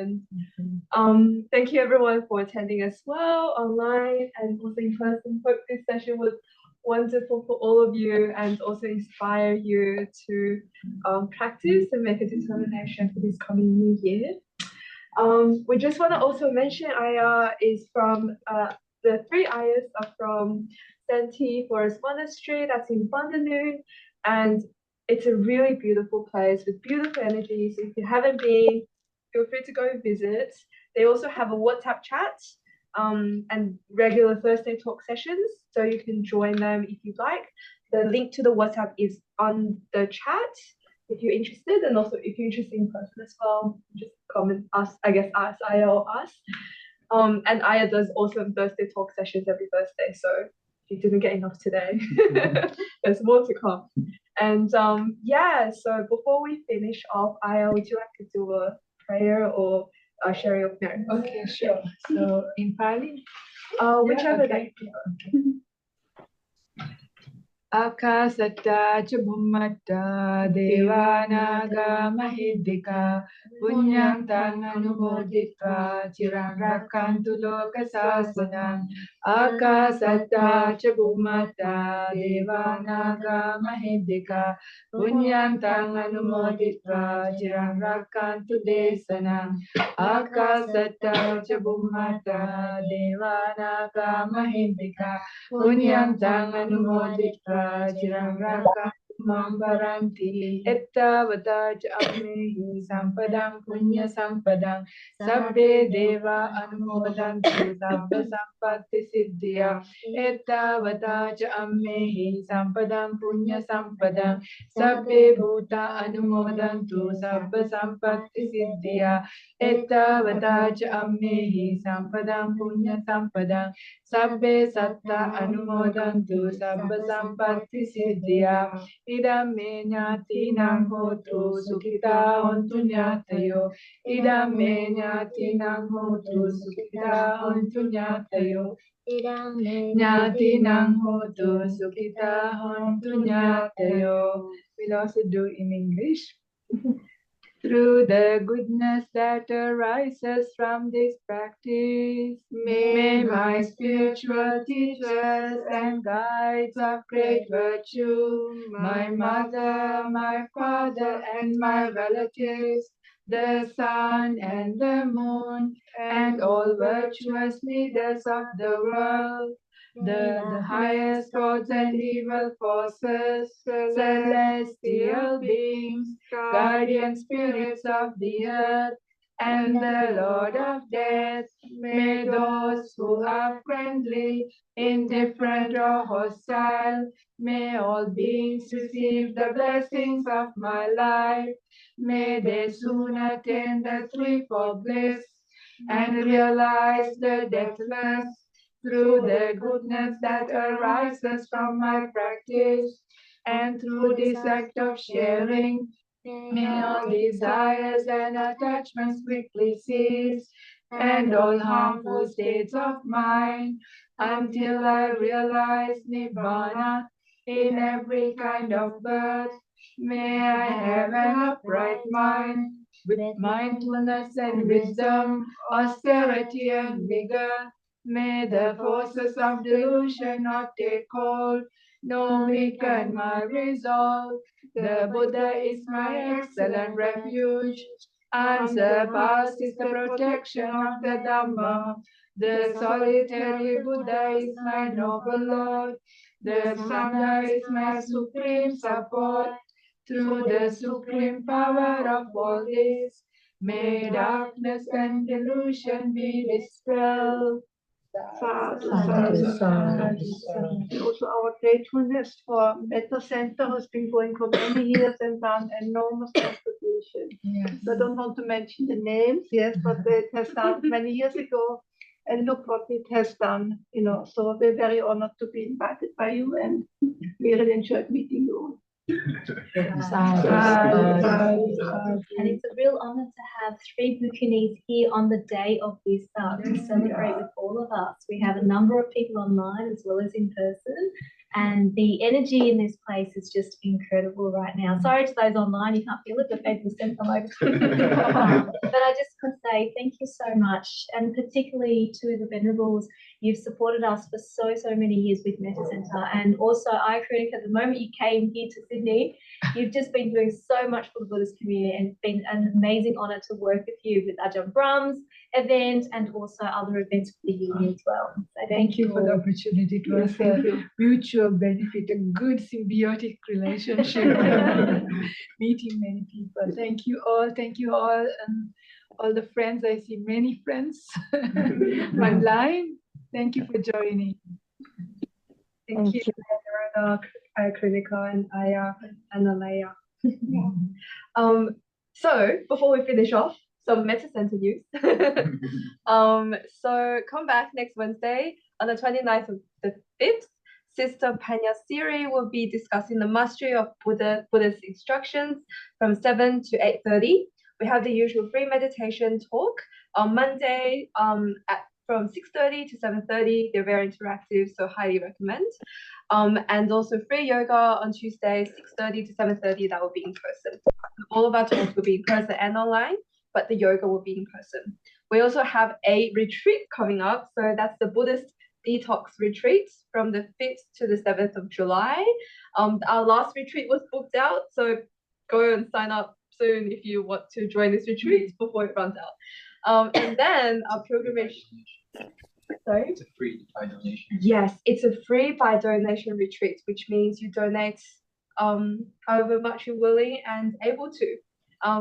Speaker 1: And thank you everyone for attending as well online and also in person. Hope this session was wonderful for all of you and also inspire you to practice and make a determination for this coming new year. We just want to also mention Ayya is from the three Ayyas are from Santi Forest Monastery, that's in Bandanoon, and it's a really beautiful place with beautiful energy. So if you haven't been, feel free to go visit. They also have a WhatsApp chat and regular Thursday talk sessions, so you can join them if you'd like. The link to the WhatsApp is on the chat if you're interested, and also if you're interested in person as well, just comment us, I guess us, Ayya or us. And Ayya does awesome Thursday talk sessions every Thursday. So if you didn't get enough today, there's more to come. And yeah, so before we finish off, Ayya, would you like to do a prayer or share your parents?
Speaker 2: Okay, sure. So in Pali,
Speaker 1: Whichever
Speaker 2: okay. Akasata ca bhummata devanaga mahidika punyam tang anumoditva chiram rakkantu loka sasanam. Akasata ca bhummata devanaga mahidika punyam tang anumoditva chiram rakkantu desanam. Akasata ca bhummata devanaga mahidika punyam tang anumoditva chiram rakkantu mam paranti ettavata ca ammehi sampadam punya sampadam sabbe deva anumodantu sabba sampatti siddhya ettavata ca ammehi sampadam punya sampadam sabbe bhuta anumodantu sabba sampatti siddhya ettavata ca ammehi sampadam punya sampadam sabbe satta anumodantu sabba sampatti siddhya idam me ñātīnaṁ hotu sukhita hontu ñātayo idam me ñātīnaṁ hotu sukhita hontu ñātayo ñātīnaṁ hotu sukhita hontu ñātayo. We'll also do in English. Through the goodness that arises from this practice, may my spiritual teachers and guides of great virtue, my mother, my father, and my relatives, the sun and the moon, and all virtuous leaders of the world, the highest gods and evil forces, celestial beings, guardian spirits of the earth, and the Lord of death, may those who are friendly, indifferent, or hostile, may all beings receive the blessings of my life. May they soon attain the threefold bliss and realize the deathless through the goodness that arises from my practice, and through this act of sharing, may all desires and attachments quickly cease, and all harmful states of mind, until I realize Nibbana in every kind of birth. May I have an upright mind, with mindfulness and wisdom, austerity and vigor. May the forces of delusion not take hold, nor weaken my resolve. The Buddha is my excellent refuge. Unsurpassed is the protection of the Dhamma. The solitary Buddha is my noble Lord. The Sangha is my supreme support. Through the supreme power of all this, may darkness and delusion be dispelled.
Speaker 4: Sadhu,
Speaker 5: Sadhu,
Speaker 4: sadhu,
Speaker 5: sadhu,
Speaker 4: and also our gratefulness for Metta Center has been going for many years and done enormous contribution.
Speaker 2: Yes.
Speaker 4: So I don't want to mention the names, yes, but it has started many years ago, and look what it has done, you know. So we're very honored to be invited by you, and we really enjoyed meeting you.
Speaker 5: sadhu,
Speaker 3: And it's a real honor to have 3 Bhikkhunis here on the day of Vesak to celebrate with all of us. We have a number of people online as well as in person, and the energy in this place is just incredible right now. Sorry to those online, you can't feel it, but maybe we'll send some over to you. But I just want to say thank you so much, and particularly to the Venerables. You've supported us for so many years with Metta Centre, and also Ayya Kārunikā. The moment you came here to Sydney, you've just been doing so much for the Buddhist community, and it's been an amazing honour to work with you with Ajahn Brahm's event and also other events for the union as well. So
Speaker 2: Thank you for the opportunity. It was a mutual benefit, a good symbiotic relationship, meeting many people. Thank you all, and all the friends. I see many friends online. Thank you for joining.
Speaker 1: Thank you, Ayya Kārunikā and Ayya and Alaya. So before we finish off, some Metta Center news. So come back next Wednesday on the 29th of the 5th. Sister Panya Siri will be discussing the mastery of Buddha's instructions from 7 to 8:30. We have the usual free meditation talk on Monday from 6:30 to 7:30. They're very interactive, so highly recommend. And also free yoga on Tuesday, 6:30 to 7:30. That will be in person. All of our talks will be in person and online, but the yoga will be in person. We also have a retreat coming up. So that's the Buddhist detox retreat from the 5th to the 7th of July. Our last retreat was booked out, so go and sign up soon if you want to join this retreat before it runs out. And then our pilgrimage. Sorry?
Speaker 7: It's a free by donation.
Speaker 1: Yes, it's a free by donation retreat, which means you donate however much you're willing and able to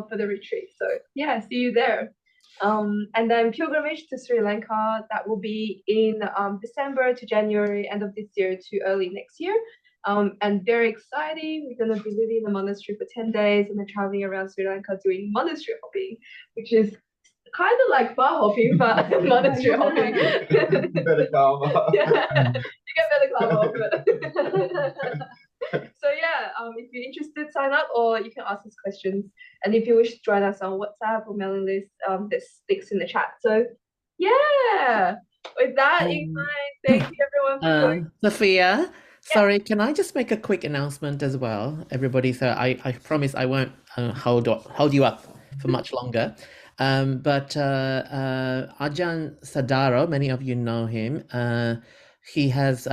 Speaker 1: for the retreat. So yeah, see you there. And then pilgrimage to Sri Lanka, that will be in December to January, end of this year to early next year. And very exciting. We're going to be living in the monastery for 10 days and then traveling around Sri Lanka doing monastery hopping, which is kind of like bar hopping, but monastery hopping.
Speaker 6: Better karma.
Speaker 1: Yeah, you get better karma off it. So yeah, if you're interested, sign up, or you can ask us questions. And if you wish to join us on WhatsApp or mailing list, there's links in the chat. So yeah, with that in mind, thank you everyone for joining.
Speaker 5: Sophia, sorry, can I just make a quick announcement as well, everybody? So I promise I won't hold you up for much longer. But Ajahn Sadaro, many of you know him. He has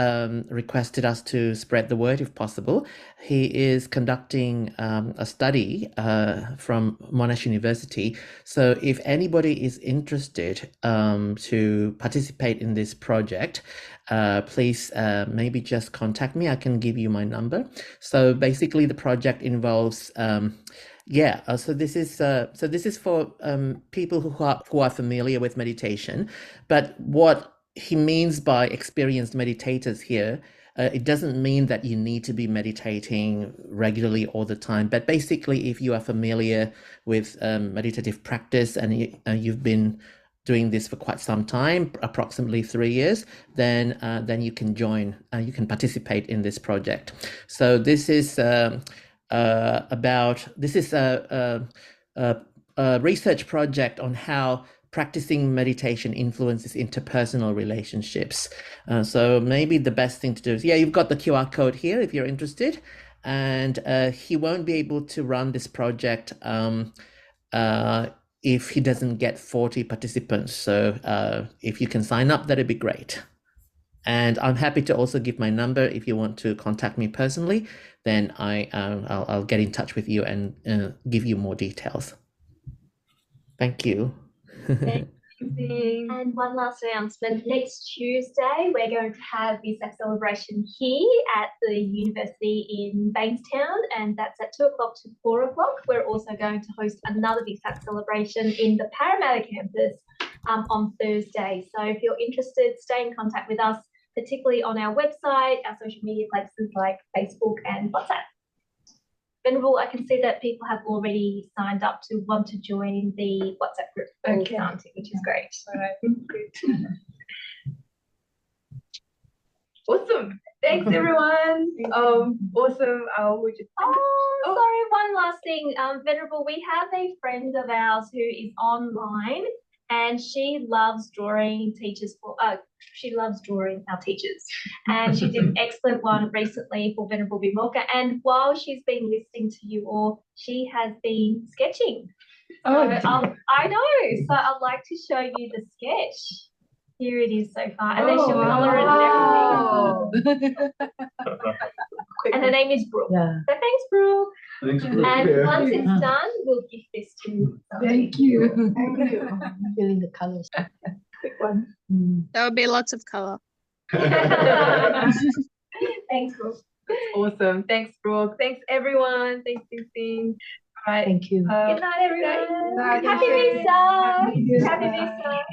Speaker 5: requested us to spread the word if possible. He is conducting a study from Monash University. So if anybody is interested to participate in this project, please maybe just contact me. I can give you my number. So basically the project involves so this is for people who are familiar with meditation, but what he means by experienced meditators here, it doesn't mean that you need to be meditating regularly all the time, but basically if you are familiar with meditative practice and you've been doing this for quite some time, approximately 3 years, then you can join, you can participate in this project. So this is a research project on how practicing meditation influences interpersonal relationships. So maybe the best thing to do is, you've got the QR code here if you're interested. And he won't be able to run this project if he doesn't get 40 participants. So if you can sign up, that'd be great. And I'm happy to also give my number if you want to contact me personally. Then I'll get in touch with you and give you more details. Thank you.
Speaker 3: And one last announcement. Next Tuesday, we're going to have Vesak celebration here at the university in Bankstown, and that's at 2 o'clock to 4 o'clock. We're also going to host another Vesak celebration in the Parramatta campus on Thursday. So if you're interested, stay in contact with us, particularly on our website, our social media places like Facebook and WhatsApp. Venerable, I can see that people have already signed up to want to join the WhatsApp group for Santi, which is great.
Speaker 1: Awesome. Thanks everyone. Awesome.
Speaker 3: Sorry, one last thing. Venerable, we have a friend of ours who is online and she loves drawing she loves drawing our teachers. And she did an excellent one recently for Venerable Bimoka. And while she's been listening to you all, she has been sketching. So I know. So I'd like to show you the sketch. Here it is so far. And then she'll colour it and everything. And her name is Brooke. Yeah. So thanks, Brooke.
Speaker 6: Thanks, Brooke.
Speaker 3: And once it's done, we'll give this to
Speaker 2: Thank you.
Speaker 4: Thank you. I'm feeling the colours.
Speaker 3: Quick one.
Speaker 8: There will be lots of colour.
Speaker 3: Thanks, Brooke.
Speaker 1: Awesome. Thanks, Brooke. Thanks, everyone. Thanks, Ting. All right.
Speaker 4: Thank you.
Speaker 3: Good night, everyone.
Speaker 4: Good night.
Speaker 3: Happy Vesak. Happy Vesak.